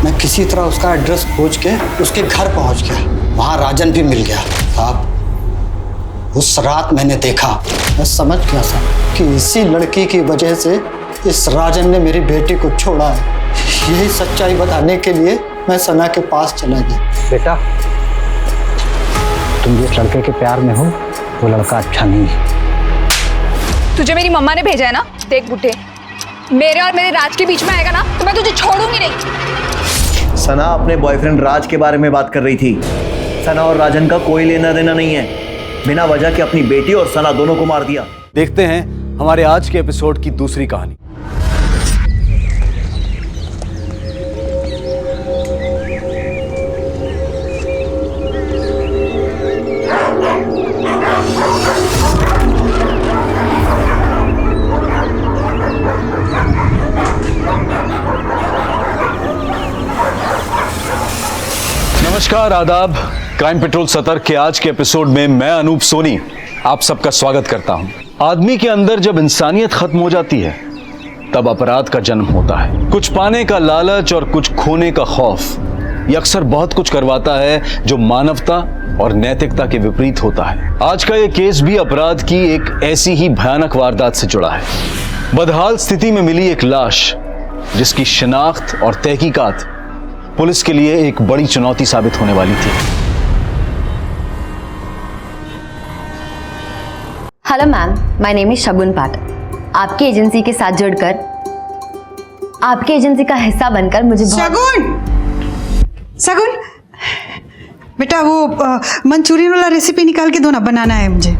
मैं किसी तरह उसका एड्रेस खोज के उसके घर पहुंच गया, वहां राजन भी मिल गया। साहब उस रात मैंने देखा, मैं समझ गया था कि इसी लड़की की वजह से इस राजन ने मेरी बेटी को छोड़ा है। यही सच्चाई बताने के लिए मैं सना के पास चला गया। बेटा तुम जिस लड़के के प्यार में हो वो लड़का अच्छा नहीं है। तुझे मेरी मम्मा ने भेजा है ना? देख बुड्ढे, मेरे और मेरे राज के बीच में आएगा ना तो मैं तुझे छोड़ूंगी नहीं। सना अपने बॉयफ्रेंड राज के बारे में बात कर रही थी। सना और राजन का कोई लेना देना नहीं है। बिना वजह के अपनी बेटी और सना दोनों को मार दिया। देखते हैं हमारे आज के एपिसोड की दूसरी कहानी। नमस्कार, आदाब। क्राइम पेट्रोल सतर्क के आज के एपिसोड में मैं अनूप सोनी आप सबका स्वागत करता हूं। आदमी के अंदर जब इंसानियत खत्म हो जाती है तब अपराध का जन्म होता है। कुछ पाने का लालच और कुछ खोने का खौफ ये अक्सर बहुत कुछ करवाता है जो मानवता और नैतिकता के विपरीत होता है। आज का ये केस भी अपराध की एक ऐसी ही भयानक वारदात से जुड़ा है। बदहाल स्थिति में मिली एक लाश जिसकी शिनाख्त और तहकीकात पुलिस के लिए एक बड़ी चुनौती साबित होने वाली थी। Hello ma'am, my name is Shagun Pathak. आपकी एजेंसी के साथ जुड़कर, आपकी एजेंसी का हिस्सा बनकर मुझे शगुन बेटा वो मंचूरियन वाला रेसिपी निकाल के दो ना, बनाना है मुझे।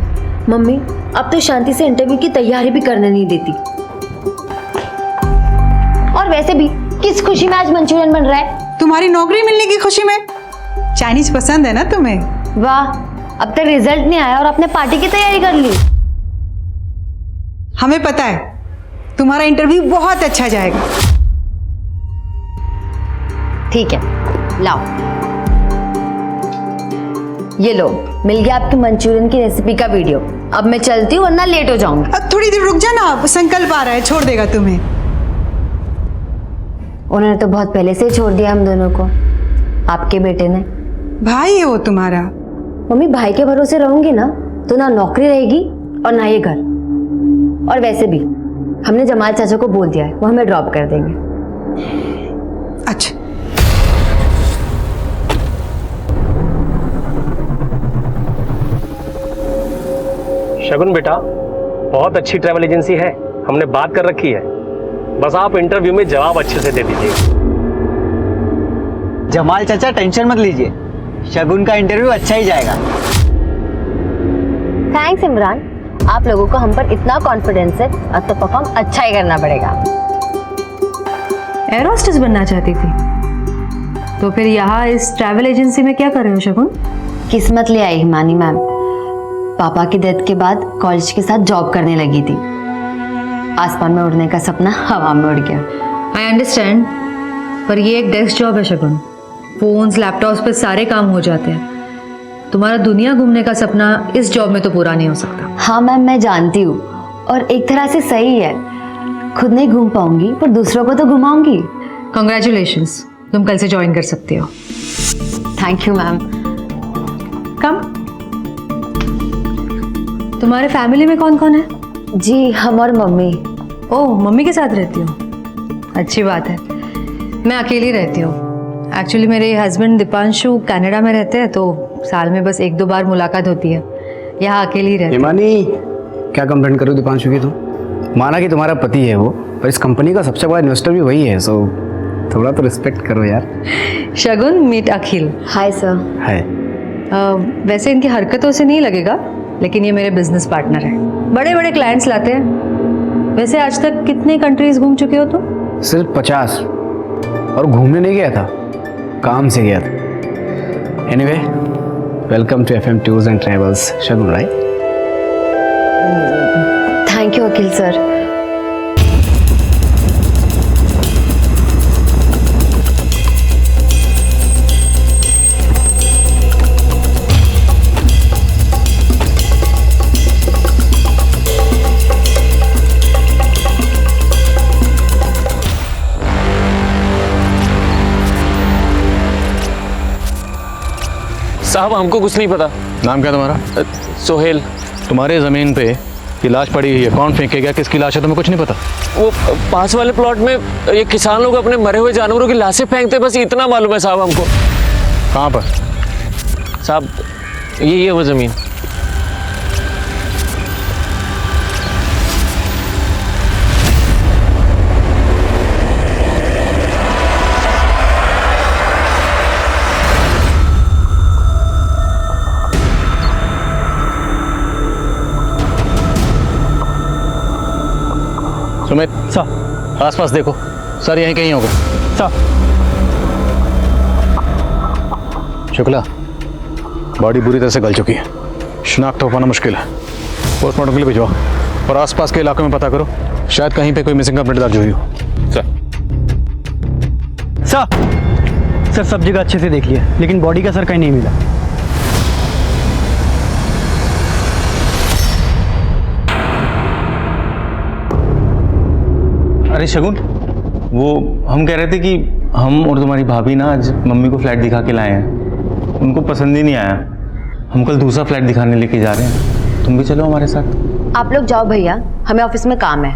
मम्मी अब तो शांति से इंटरव्यू की तैयारी भी करने नहीं देती। और वैसे भी किस खुशी में आज मंचूरियन बन रहा है? तुम्हारी नौकरी मिलने की खुशी में। चाइनीज पसंद है ना तुम्हें? वाह, अब तक रिजल्ट नहीं आया और आपने पार्टी की तैयारी कर ली। हमें पता है तुम्हारा इंटरव्यू बहुत अच्छा जाएगा। ठीक है, लाओ ये लो, मिल गया आपकी मंचूरियन की रेसिपी का वीडियो। अब मैं चलती हूँ वरना लेट हो जाऊंगी। अब थोड़ी देर रुक जा ना, संकल्प आ रहा है, छोड़ देगा तुम्हें। उन्होंने तो बहुत पहले से ही छोड़ दिया हम दोनों को, आपके बेटे ने। भाई है वो तुम्हारा। मम्मी भाई के भरोसे रहूंगी ना तो ना नौकरी रहेगी और ना ये घर। और वैसे भी हमने जमाल चाचा को बोल दिया है, वो हमें ड्रॉप कर देंगे। अच्छा शगुन बेटा, बहुत अच्छी ट्रैवल एजेंसी है, हमने बात कर रखी है। बस आप इंटरव्यू में जवाब अच्छे से दे दीजिए। जमाल चाचा टेंशन मत लीजिए, शगुन का इंटरव्यू अच्छा ही जाएगा। थैंक्स इमरान, आप लोगों को हम पर इतना कॉन्फिडेंस है, अब तो परफॉर्म अच्छा ही करना पड़ेगा। एयर होस्टेस बनना चाहती थी तो फिर यहाँ इस ट्रैवल एजेंसी में क्या कर रहे हो शगुन? किस्मत ले आई हिमानी मैम। पापा की डेथ के बाद कॉलेज के साथ जॉब करने लगी थी। आसमान में उड़ने का सपना हवा में उड़ गया। आई अंडरस्टैंड, पर ये एक डेस्क जॉब है शगुन। फोन्स लैपटॉप्स पे सारे काम हो जाते हैं। तुम्हारा दुनिया घूमने का सपना इस जॉब में तो पूरा नहीं हो सकता। हाँ मैम, मैं जानती हूँ और एक तरह से सही है। खुद नहीं घूम पाऊंगी पर दूसरों को तो घुमाऊंगी। कॉन्ग्रेचुलेशंस, तुम कल से ज्वाइन कर सकती हो। Thank you ma'am. कम। तुम्हारे फैमिली में कौन कौन है? जी हम और मम्मी। ओह, मम्मी के साथ रहती हो, अच्छी बात है। मैं अकेली रहती हूँ। एक्चुअली मेरे हस्बैंड दीपांशु कनाडा में रहते हैं, तो साल में बस 1-2 बार मुलाकात होती है। यहाँ अकेली रहती हूँ। हिमानी, क्या कंप्लेंट करूँ दीपांशु की? तुम माना कि तुम्हारा पति है वो, पर इस कंपनी का सबसे बड़ा इन्वेस्टर भी वही है, सो थोड़ा तो रिस्पेक्ट करो यार। Shagun, meet Akhil. Hi sir. Hi. वैसे इनकी हरकतों से नहीं लगेगा, लेकिन ये मेरे बिजनेस पार्टनर है। बड़े बड़े क्लाइंट्स लाते हैं। वैसे आज तक कितने कंट्रीज घूम चुके हो तुम? सिर्फ 50। और घूमने नहीं गया था, काम से गया था। Anyway, welcome to FM tours and travels Shagun, right? Thank you Akhil sir. साहब हमको कुछ नहीं पता। नाम क्या तुम्हारा? सोहेल। तुम्हारे ज़मीन पे ये लाश पड़ी हुई है, कौन फेंकेगा, किसकी लाश है, तुम्हें कुछ नहीं पता? वो पास वाले प्लॉट में ये किसान लोग अपने मरे हुए जानवरों की लाशें फेंकते, बस इतना मालूम है साहब हमको। कहाँ पर? साहब ये वो ज़मीन। सुमित सर, आसपास देखो। सर यहीं कहीं होगा सर। शुक्ला, बॉडी बुरी तरह से गल चुकी है, शिनाख्त हो पाना मुश्किल है। पोस्टमार्टम के लिए भिजवाओ और आसपास के इलाकों में पता करो, शायद कहीं पे कोई मिसिंग कंप्लेंट दर्ज हुई हो। सर सब जगह अच्छे से देख लिया, लेकिन बॉडी का सर कहीं नहीं मिला। अरे शगुन, वो हम कह रहे थे कि हम और तुम्हारी भाभी ना आज मम्मी को फ्लैट दिखा के लाए हैं। उनको पसंद ही नहीं आया। हम कल दूसरा फ्लैट दिखाने लेके जा रहे हैं, तुम भी चलो हमारे साथ। आप लोग जाओ भैया, हमें ऑफिस में काम है।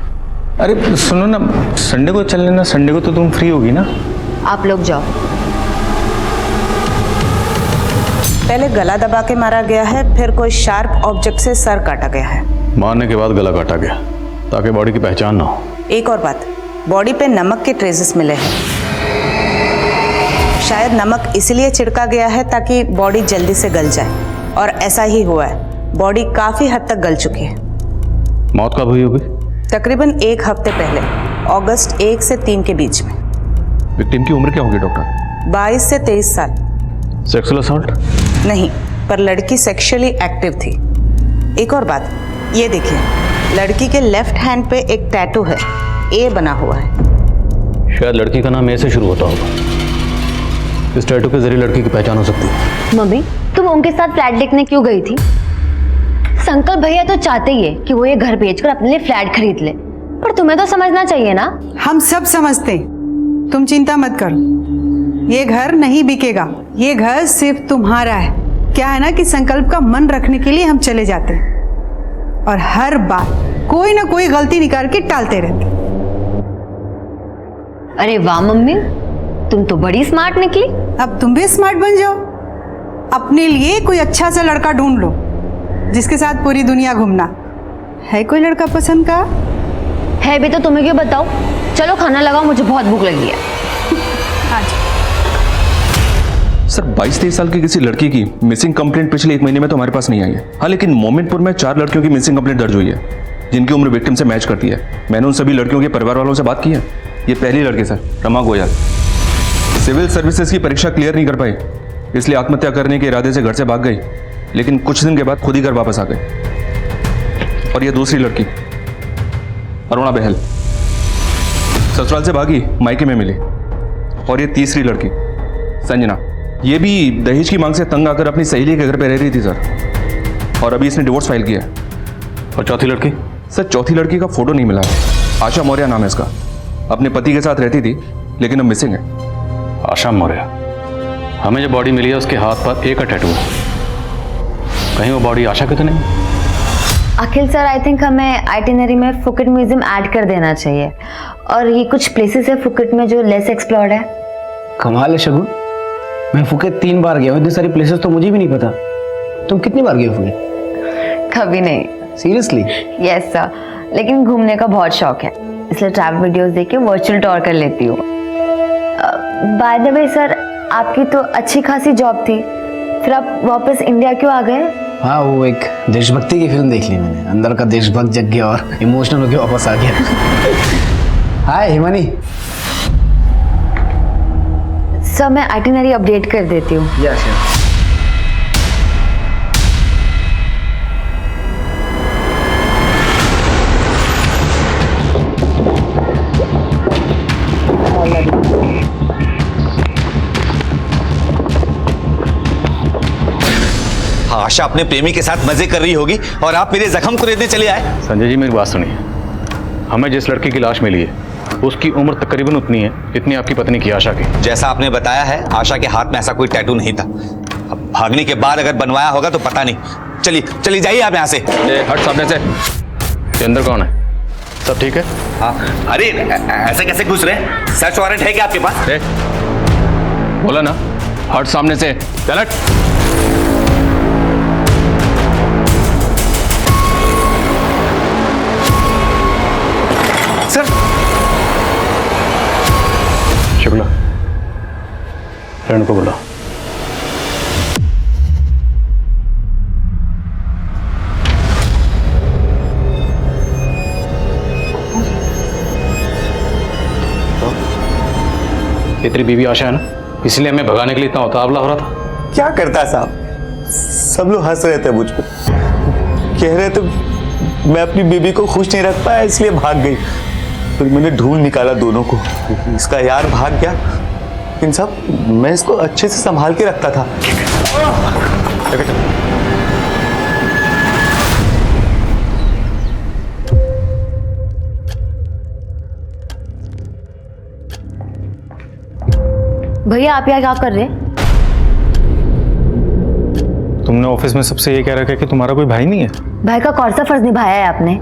अरे सुनो ना, संडे को चल लेना, संडे को तो तुम फ्री होगी ना? आप लोग जाओ। पहले गला दबा के मारा गया है, फिर कोई शार्प ऑब्जेक्ट से सर काटा गया है। मारने के बाद गला काटा गया ताकि बॉडी की पहचान ना हो। एक और बात, बॉडी पे नमक के ट्रेसेस मिले हैं। शायद नमक इसलिए छिड़का गया है ताकि बॉडी जल्दी से गल जाए, और ऐसा ही हुआ है। बॉडी काफी हद तक गल चुकी है। मौत कब हुई होगी? तकरीबन 1 हफ्ते पहले, अगस्त 1 से 3 के बीच में। विक्टिम की उम्र क्या होगी डॉक्टर? 22 से 23 साल। Sexual assault? नहीं, पर लड़की सेक्सुअली एक्टिव थी। एक और बात, ये देखिए, लड़की के लेफ्ट हैंड पे एक टैटू है, ए बना हुआ है। शायद लड़की का नाम ए से शुरू होता होगा। इस टैटू के जरिए लड़की की पहचान हो सकती है। मम्मी, तुम उनके साथ फ्लैट देखने क्यों गई थी? संकल्प भैया तो चाहते ही है कि वो ये घर बेचकर अपने लिए फ्लैट खरीद ले, पर तुम्हें तो समझना चाहिए ना। हम सब समझते, तुम चिंता मत करो। ये घर नहीं बिकेगा, ये घर सिर्फ तुम्हारा है। क्या है ना कि संकल्प का मन रखने के लिए हम चले जाते हैं और हर बार कोई ना कोई गलती निकाल के टालते रहते। अरे वाह मम्मी, तुम तो बड़ी स्मार्ट निकली। अब तुम भी स्मार्ट बन जाओ, अपने लिए कोई अच्छा सा लड़का ढूंढ लो जिसके साथ पूरी दुनिया घूमना। है कोई लड़का पसंद का? है भी तो तुम्हें क्यों बताओ। चलो खाना लगाओ, मुझे बहुत भूख लगी है। सर 22-23 साल की किसी लड़की की मिसिंग कंप्लेंट पिछले 1 महीने में तो हमारे पास नहीं आई है। हाँ, लेकिन मोमिनपुर में 4 लड़कियों की मिसिंग कंप्लेंट दर्ज हुई है जिनकी उम्र विक्टिम से मैच करती है। मैंने उन सभी लड़कियों के परिवार वालों से बात की है। ये पहली लड़की sir, Rama Goyal, civil services की परीक्षा क्लियर नहीं कर पाई, इसलिए आत्महत्या करने के इरादे से घर से भाग गई, लेकिन कुछ दिन के बाद खुद ही घर वापस आ गई। और ये दूसरी लड़की अरुणा बहल, ससुराल से भागी, मायके में मिली। और ये तीसरी लड़की संजना, ये भी दहेज की मांग से तंग आकर अपनी सहेली के घर पे रह रही थी सर, और अभी इसने डिवोर्स फाइल किया है। और चौथी लड़की? सर चौथी लड़की का फोटो नहीं मिला है। आशा मौर्य नाम है इसका, अपने पति के साथ रहती थी लेकिन अब मिसिंग है। आशा मौर्य? हमें जो बॉडी मिली है उसके हाथ पर एक टैटू है, कहीं वो बॉडी आशा की तो नहीं? अखिल सर, आई थिंक हमें आइटिनरी में फुकेट म्यूजियम ऐड कर देना चाहिए, और ये कुछ प्लेसेस है फुकेट में जो लेस एक्सप्लोर्ड है। कमाल है शगुन, मैं फुकेट 3 बार गया हूँ, इतनी सारी प्लेसेस तो मुझे भी नहीं पता। तुम कितनी बार गए हो फुकेट? कभी नहीं। सीरियसली? यस सर, लेकिन घूमने का बहुत शौक है, इसलिए ट्रैवल वीडियोस देख के वर्चुअल टूर कर लेती हूँ। बाय द वे सर, आपकी तो अच्छी खासी जॉब थी, फिर आप वापस इंडिया क्यों आ गए? हाँ, वो एक देशभक्ति की फिल्म देख ली मैंने, अंदर का देशभक्त जग गया और इमोशनल होकर वापस आ गया। हाय हिमानी। सर मैं आइटिनरी अपडेट कर देती हूँ। Yes yes. आशा अपने प्रेमी के साथ मजे कर रही होगी और आप मेरे जख्म को रेतने चले आए। संजय जी मेरी बात सुनिए, हमें जिस लड़की की लाश मिली है उसकी उम्र तकरीबन उतनी है जितनी आपकी पत्नी की आशा की। जैसा आपने बताया है, आशा के हाथ में ऐसा कोई टैटू नहीं था। अब भागने के बाद अगर बनवाया होगा तो पता नहीं। चलिए चलिए जाइए आप यहाँ से। हट सामने से। ये अंदर कौन है? सब ठीक है? हाँ। अरे ऐसे कैसे घुस रहे? सर्च वारंट है क्या आपके पास? बोला ना, हट सामने से। चल हट। सर शुक्ला, फ्रेंड को बुला। ये तेरी बीवी आशा है ना, इसलिए हमें भगाने के लिए इतना उतावला हो रहा था। क्या करता साहब, सब लोग हंस रहे थे मुझ पर, कह रहे थे मैं अपनी बीबी को खुश नहीं रख पाया इसलिए भाग गई। फिर मैंने ढूंढ निकाला दोनों को, इसका यार भाग गया, लेकिन सब मैं इसको अच्छे से संभाल के रखता था। भैया आप यहाँ क्या कर रहे हैं? तुमने ऑफिस में सबसे ये कह रखा है कि तुम्हारा कोई भाई नहीं है? भाई का कौन सा फर्ज निभाया है आपने?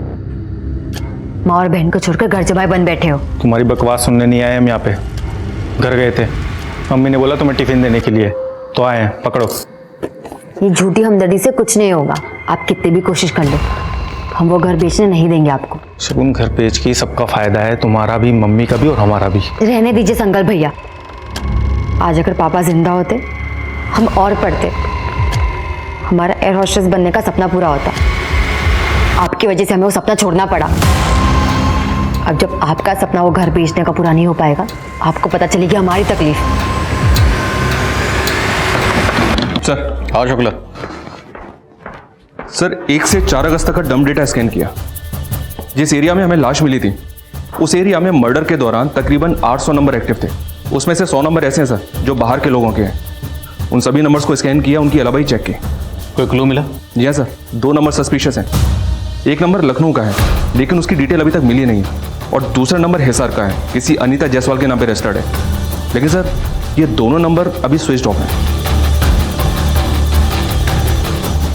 माँ और बहन को छोड़कर घर जमाई बन बैठे हो। तुम्हारी बकवास सुनने नहीं आए हम यहाँ पे, घर गए थे। मम्मी ने बोला तुम्हें टिफिन देने के लिए, तो आए हैं, पकड़ो। ये झूठी हमदर्दी से कुछ नहीं होगा, आप कितनी भी कोशिश कर लो, हम वो घर बेचने नहीं देंगे आपको। शगुन, घर बेच के सबका फायदा है, तुम्हारा भी, मम्मी का भी और हमारा भी। रहने दीजिए संकल्प भैया, आज अगर पापा जिंदा होते हम और पढ़ते, हमारा एयर होस्टेस बनने का सपना पूरा होता। आपकी वजह से हमें वो सपना छोड़ना पड़ा। अब जब आपका सपना वो घर बेचने का पूरा नहीं हो पाएगा, आपको पता चलेगी हमारी तकलीफ। सर। हाँ शुक्ला। सर 1 से 4 अगस्त तक का डंप डेटा स्कैन किया। जिस एरिया में हमें लाश मिली थी उस एरिया में मर्डर के दौरान तकरीबन 800 नंबर एक्टिव थे। उसमें से 100 नंबर ऐसे हैं सर जो बाहर के लोगों के हैं। उन सभी नंबर्स को स्कैन किया, उनकी अलावा ही चेक की। कोई क्लू मिला? जी हाँ सर, 2 नंबर सस्पिशियस हैं। एक नंबर लखनऊ का है लेकिन उसकी डिटेल अभी तक मिली नहीं, और दूसरा नंबर हिसार का है, किसी अनीता जायसवाल के नाम पे रजिस्टर्ड है। लेकिन सर ये दोनों नंबर अभी स्विच ऑफ हैं।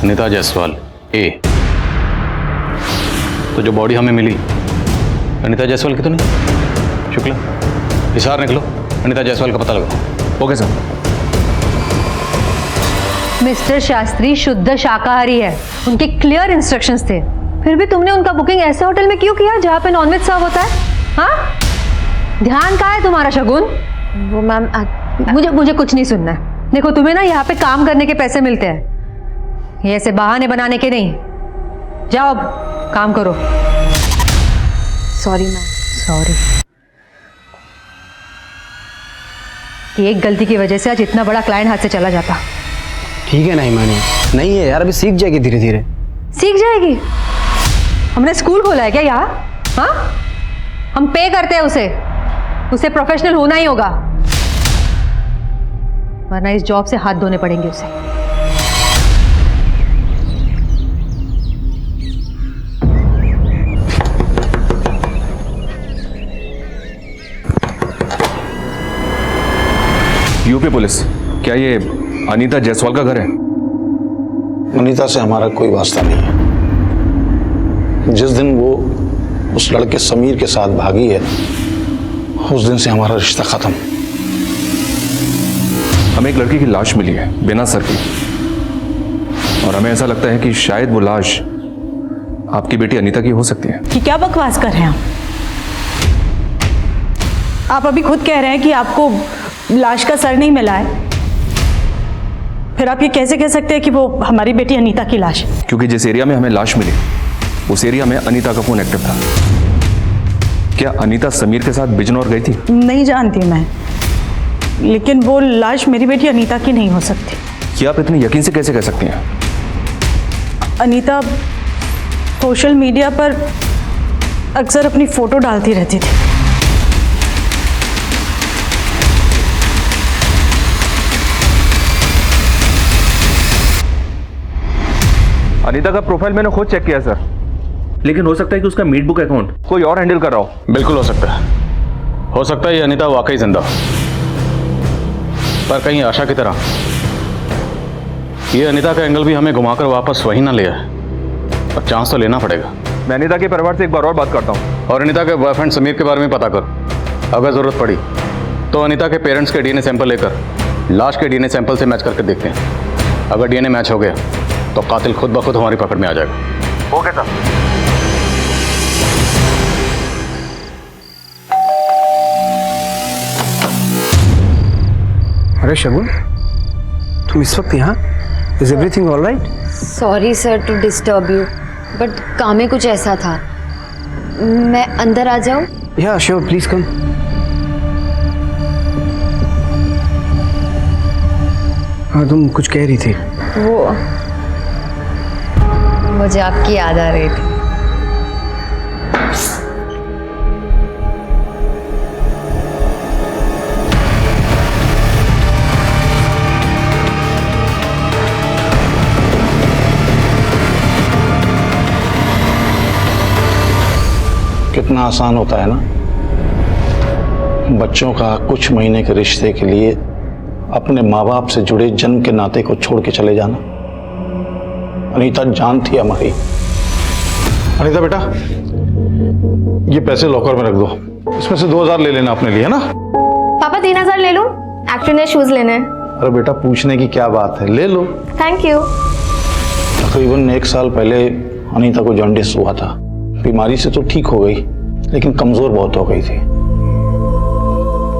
अनीता जायसवाल ए, तो जो बॉडी हमें मिली अनीता जायसवाल की तो नहीं? शुक्ला, हिसार निकलो, अनीता जायसवाल का पता लगाओ। Okay sir. मिस्टर शास्त्री शुद्ध शाकाहारी है, उनके क्लियर इंस्ट्रक्शंस थे, फिर भी तुमने उनका बुकिंग ऐसे होटल में क्यों किया जहाँ पे नॉनवेज सर्व होता है? हाँ, ध्यान कहाँ है तुम्हारा शगुन? वो मैम मुझे कुछ नहीं सुनना है। देखो तुम्हें ना यहाँ पे काम करने के पैसे मिलते हैं, ये ऐसे बहाने बनाने के नहीं। जाओ अब काम करो। Sorry ma'am. सॉरी। एक गलती की वजह से आज इतना बड़ा क्लाइंट हाथ से चला जाता। ठीक है ना हिमानी, नहीं है यार, अभी सीख जाएगी धीरे धीरे। सीख जाएगी? हमने स्कूल खोला है क्या यहाँ? हाँ, हम पे करते हैं उसे प्रोफेशनल होना ही होगा। वरना इस जॉब से हाथ धोने पड़ेंगे उसे। यूपी पुलिस, क्या ये अनीता जायसवाल का घर है? अनीता से हमारा कोई वास्ता नहीं है। जिस दिन वो उस लड़के समीर के साथ भागी है, उस दिन से हमारा रिश्ता खत्म। हमें एक लड़की की लाश मिली है बिना सर की, और हमें ऐसा लगता है कि शायद वो लाश आपकी बेटी अनीता की हो सकती है। कि क्या बकवास कर रहे हैं आप अभी खुद कह रहे हैं कि आपको लाश का सर नहीं मिला है, फिर आप ये कैसे कह सकते हैं कि वो हमारी बेटी अनीता की लाश है? क्योंकि जिस एरिया में हमें लाश मिली उस एरिया में अनीता का फोन एक्टिव था। क्या अनीता समीर के साथ बिजनौर गई थी? नहीं जानती मैं, लेकिन वो लाश मेरी बेटी अनीता की नहीं हो सकती। क्या आप इतने यकीन से कैसे कह सकती हैं? अनीता सोशल मीडिया पर अक्सर अपनी फोटो डालती रहती थी। अनीता का प्रोफाइल मैंने खुद चेक किया सर, लेकिन हो सकता है कि उसका मीट बुक अकाउंट कोई और हैंडल कर रहा हो। बिल्कुल हो सकता है ये अनीता वाकई जिंदा हो, पर कहीं आशा की तरह ये अनीता का एंगल भी हमें घुमाकर वापस वही ना ले आए, पर चांस तो लेना पड़ेगा। मैं अनीता के परिवार से एक बार और बात करता हूँ, और अनीता के बॉयफ्रेंड समीर के बारे में पता कर। अगर जरूरत पड़ी तो अनीता के पेरेंट्स के डीएनए सैंपल लेकर लाश के डीएनए सैंपल से मैच करके देखते हैं। अगर डीएनए मैच हो गया तो कातिल खुद ब खुद हमारी पकड़ में आ जाएगा। Okay sir. अरे शगुन, तुम इस वक्त यहाँ? Is everything all right? Sorry sir to disturb you, but काम में कुछ ऐसा था। मैं अंदर आ जाऊँ? या श्योर, प्लीज कम। हाँ, तुम कुछ कह रही थी। वो मुझे आपकी याद आ रही थी। कितना आसान होता है ना बच्चों का कुछ महीने के रिश्ते के लिए अपने माँ बाप से जुड़े जन्म के नाते को छोड़ के चले जाना। अनीता जान थी हमारी। अनीता बेटा, ये पैसे लॉकर में रख दो, इसमें से 2000 ले लेना अपने लिए, है ना? पापा 3000 ले लो, एक्टर ने शूज लेने हैं। अरे बेटा, पूछने की क्या बात है, ले लो। Thank you. तकरीबन 1 साल पहले अनीता को जॉन्डिस हुआ था। बीमारी से तो ठीक हो गई, लेकिन कमजोर बहुत हो गई थी।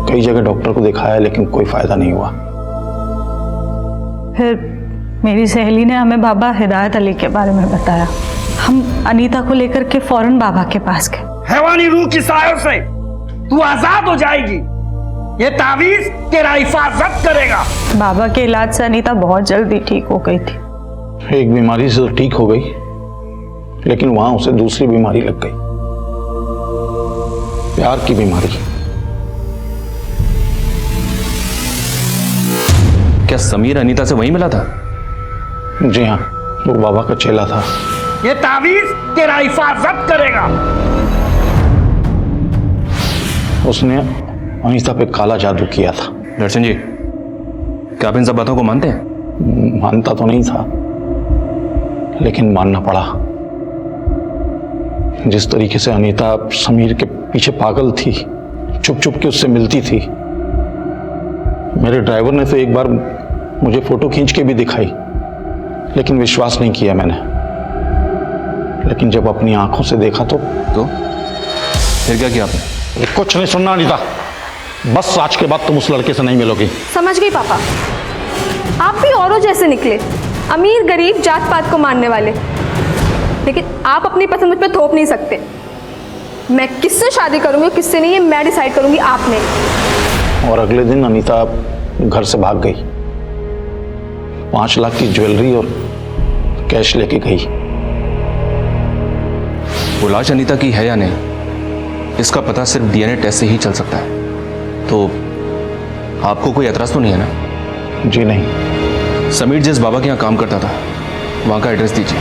कई जगह डॉक्टर को दिखाया, लेकिन कोई फायदा नहीं हुआ। फिर मेरी सहेली ने हमें बाबा हिदायत अली के बारे में बताया। हम अनीता को लेकर के फौरन बाबा के पास गए। हैवानी रूह की सायों से तू आजाद हो जाएगी, ये तावीज तेरा हिफाजत करेगा। बाबा के इलाज से अनीता बहुत जल्दी ठीक हो गई थी। एक बीमारी से तो ठीक हो गई, लेकिन वहां उसे दूसरी बीमारी लग गई, प्यार की बीमारी। क्या समीर अनीता से वहीं मिला था? जी हाँ, वो बाबा का चेला था। ये तावीज तेरा हिफाजत करेगा। उसने अनीता पे काला जादू किया था। दर्शन जी, क्या आप इन सब बातों को मानते हैं? मानता तो नहीं था, लेकिन मानना पड़ा। जिस तरीके से अनीता समीर के पीछे पागल थी, चुप चुप के उससे मिलती थी। मेरे ड्राइवर ने तो एक बार मुझे फोटो खींच के भी दिखाई, लेकिन विश्वास नहीं किया मैंने। लेकिन जब अपनी आंखों से देखा तो फिर क्या किया आपने? कुछ नहीं सुनना अनीता, बस आज के बाद तुम उस लड़के से नहीं मिलोगी। समझ गई पापा, आप भी औरों जैसे निकले, अमीर गरीब जात पात को मानने वाले। लेकिन आप अपनी पसंद मुझ पर थोप नहीं सकते। मैं किससे शादी करूंगी किससे नहीं, ये मैं डिसाइड करूंगी, आप नहीं। और अगले दिन अनीता घर से भाग गई। 5 लाख की ज्वेलरी और कैश लेके गई। वो लाश अनीता की है या नहीं, इसका पता सिर्फ डीएनए टेस्ट से ही चल सकता है। तो आपको कोई एतराज तो नहीं है ना? जी नहीं। समीर जिस बाबा के यहाँ काम करता था वहाँ का एड्रेस दीजिए।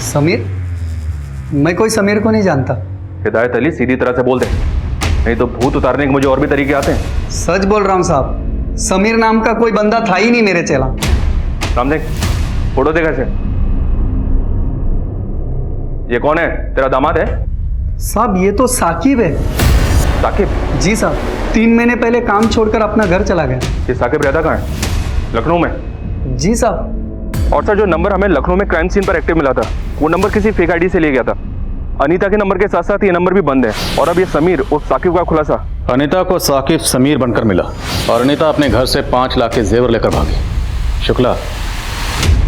समीर? मैं कोई समीर को नहीं जानता। हिदायत अली, सीधी तरह से बोल दे, नहीं तो भूत उतारने के मुझे और भी तरीके आते हैं। सच बोल रहा हूँ साहब, समीर नाम का कोई बंदा था ही नहीं मेरे चेला। राम देख, फोटो देखा से। ये कौन है? तेरा दामाद है? साहब ये तो साकिब है। साकिब? जी साहब, 3 महीने पहले काम छोड़कर अपना घर चला गया। ये साकिब रहता कहाँ है? लखनऊ में? जी साहब। और सर, जो नंबर हमें लखनऊ में क्राइम सीन पर एक्टिव मिला था, वो नंबर किसी फेक आईडी से लिया गया था। अनीता के नंबर के साथ साथ ये नंबर भी बंद है। और अब ये समीर और साकिब का खुलासा। अनीता को साकिब समीर बनकर मिला और अनीता अपने घर से 5 लाख के जेवर लेकर भागी। शुक्ला,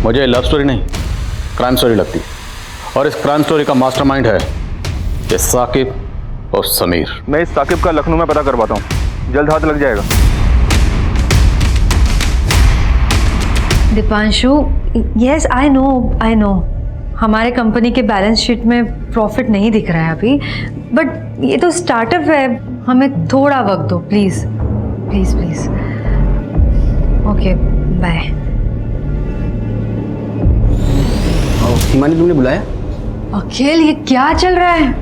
मुझे लव स्टोरी नहीं, क्राइम स्टोरी लगती है। और इस क्राइम स्टोरी का मास्टरमाइंड है ये साकिब और समीर। मैं इस साकिब का लखनऊ में पता करवाता हूँ, जल्द हाथ लग जाएगा। दीपांशु, यस आई नो हमारे कंपनी के बैलेंस शीट में प्रॉफिट नहीं दिख रहा है अभी, बट ये तो स्टार्टअप है, हमें थोड़ा वक्त दो please please please. Okay bye. Himani, तुमने बुलाया? अखिल, ये क्या चल रहा है?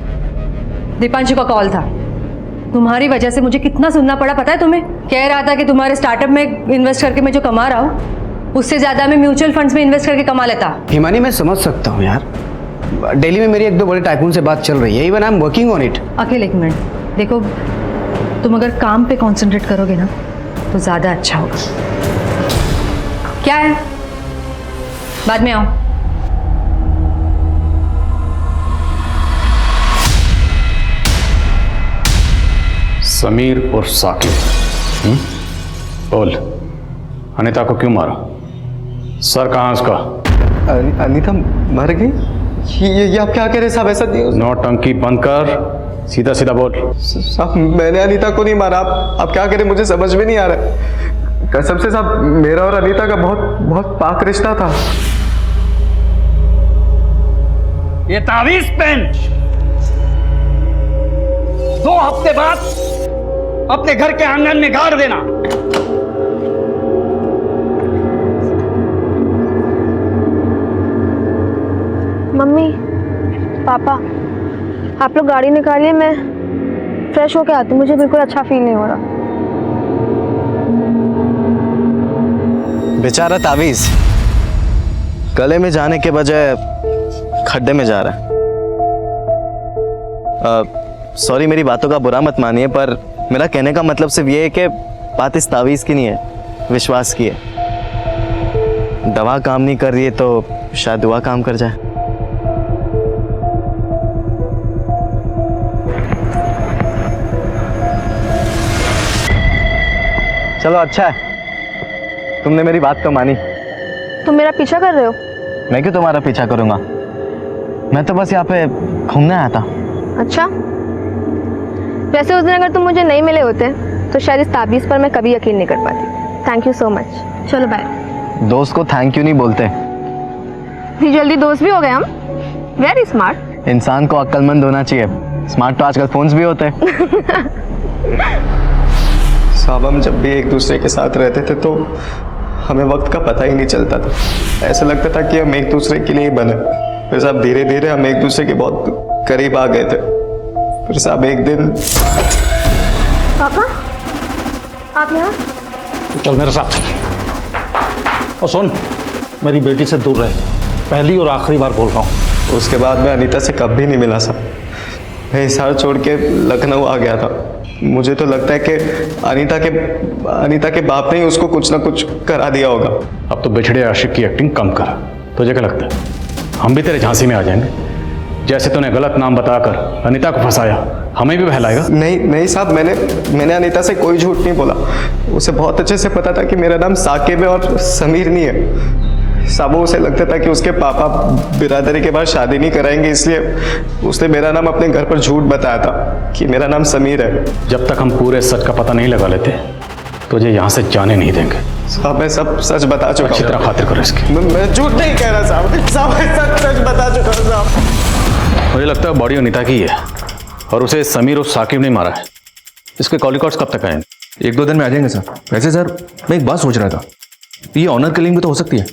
दीपांशु का कॉल था। तुम्हारी वजह से मुझे कितना सुनना पड़ा पता है तुम्हें? कह रहा था कि तुम्हारे स्टार्टअप में इन्वेस्ट करके मैं जो कमा रहा हूँ उससे ज्यादा मैं म्यूचुअल फंड्स में इन्वेस्ट करके कमा लेता। हिमानी, मैं समझ सकता हूँ यार, दिल्ली में मेरी 1-2 बड़े टाइकून से बात चल रही है। Even I am working on it. Akhil एक मिनट देखो, तुम अगर काम पे कंसंट्रेट करोगे ना तो ज्यादा अच्छा होगा। क्या है? बाद में आओ। समीर और साकिब। बोल, अनीता को क्यों मारा? सर कहाँ उसका? अनीता मर गई? ये आप क्या कह रहे हैं साहब? ऐसा नहीं। नौटंकी बंद कर, सीधा सीधा बोल। साहब मैंने अनीता को नहीं मारा। आप क्या कह रहे हैं? मुझे समझ में नहीं आ रहा है। कसम से साहब, मेरा और अनीता का बहुत पाक रिश्ता था। ये तावीज पेन 2 हफ्ते बाद अपने घर के आंगन में गाड़ देना। मम्मी, पापा, आप लोग गाड़ी निकालिए, मैं फ्रेश होके आती हूँ। मुझे बिल्कुल अच्छा फील नहीं हो रहा। बेचारा तावीज गले में जाने के बजाय खड्डे में जा रहा है। सॉरी, मेरी बातों का बुरा मत मानिए, पर मेरा कहने का मतलब सिर्फ ये है कि बात इस तावीज की नहीं है, विश्वास की है। दवा काम नहीं कर रही है तो शायद दुआ काम कर जाए। चलो अच्छा है, तुमने मेरी बात तो मानी। तुम मेरा पीछा कर रहे हो? मैं क्यों तुम्हारा पीछा करूंगा? मैं तो बस यहाँ पे घूमने आया था। अच्छा, वैसे उस दिन अगर तुम मुझे नहीं मिले होते तो शायद इस ताबीज़ पर मैं कभी यकीन नहीं कर पाती। Thank you so much. चलो बाय। दोस्त को थैंक यू नहीं बोलते। इतनी जल्दी दोस्त भी हो गए हम? Very smart. इंसान को अक्लमंद होना चाहिए। स्मार्ट तो आजकल फोन्स भी होते हैं। साहब, हम जब भी एक दूसरे के साथ रहते थे तो हमें वक्त का पता ही नहीं चलता था। ऐसा लगता था कि हम एक दूसरे के लिए ही बने। फिर साहब धीरे धीरे हम एक दूसरे के बहुत करीब आ गए थे। फिर साहब एक दिन। पापा, आप यहाँ? चल मेरे साथ। और सुन, मेरी बेटी से दूर रहे, पहली और आखिरी बार बोल रहा हूँ। उसके बाद मैं अनीता से कभी नहीं मिला साहब। मैं हिसार छोड़ के लखनऊ आ गया था। मुझे तो लगता है कि अनीता के बाप ने ही उसको कुछ ना कुछ करा दिया होगा। अब तो बिछड़े आशिक की एक्टिंग कम कर। तुझे क्या लगता है हम भी तेरे झांसी में आ जाएंगे? जैसे तूने गलत नाम बताकर अनीता को फंसाया, हमें भी बहलाएगा? नहीं साहब, मैंने अनीता से कोई झूठ नहीं बोला। उसे बहुत अच्छे से पता था कि मेरा नाम साकिब है और समीर नहीं है। साहब उसे लगता था कि उसके पापा बिरादरी के बाद शादी नहीं कराएंगे, इसलिए उसने मेरा नाम अपने घर पर झूठ बताया था कि मेरा नाम समीर है। जब तक हम पूरे सच का पता नहीं लगा लेते तुझे यहाँ से जाने नहीं देंगे। साहब मैं सब सच बता चुका अच्छी तरह खातिर करो इसकी। मैं झूठ नहीं कह रहा साहब, साहब मैं सच बता चुका हूँ साहब। मुझे लगता है बॉडी अनीता की है और उसे समीर और साकिब ने मारा है। इसके कॉल रिकॉर्ड्स कब तक आएंगे? 1-2 दिन में आ जाएंगे सर। वैसे सर मैं एक बात सोच रहा था, ये ऑनर किलिंग भी तो हो सकती है,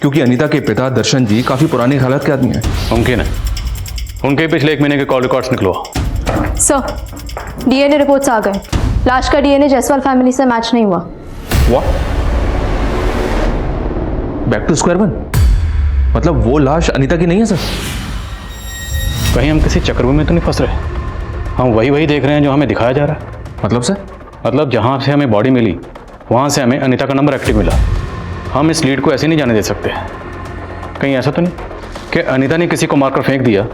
क्योंकि अनीता के पिता दर्शन जी काफी पुरानी हालत के आदमी हैं। मुमकिन है। उनके पिछले 1 महीने के कॉल रिकॉर्ड्स निकलवा। सर, डीएनए रिपोर्ट्स आ गए। लाश का डीएनए जायसवाल फैमिली से मैच नहीं हुआ। What? Back to square one? मतलब वो लाश अनीता की नहीं है सर? कहीं हम किसी चक्रव्यूह में तो नहीं फंस रहे? हम वही देख रहे हैं जो हमें दिखाया जा रहा है। मतलब सर? मतलब जहाँ से हमें बॉडी मिली वहाँ से हमें अनीता का नंबर एक्टिव मिला। हम इस लीड को ऐसे नहीं जाने दे सकते। कहीं ऐसा तो नहीं कि अनीता ने किसी को मारकर फेंक दिया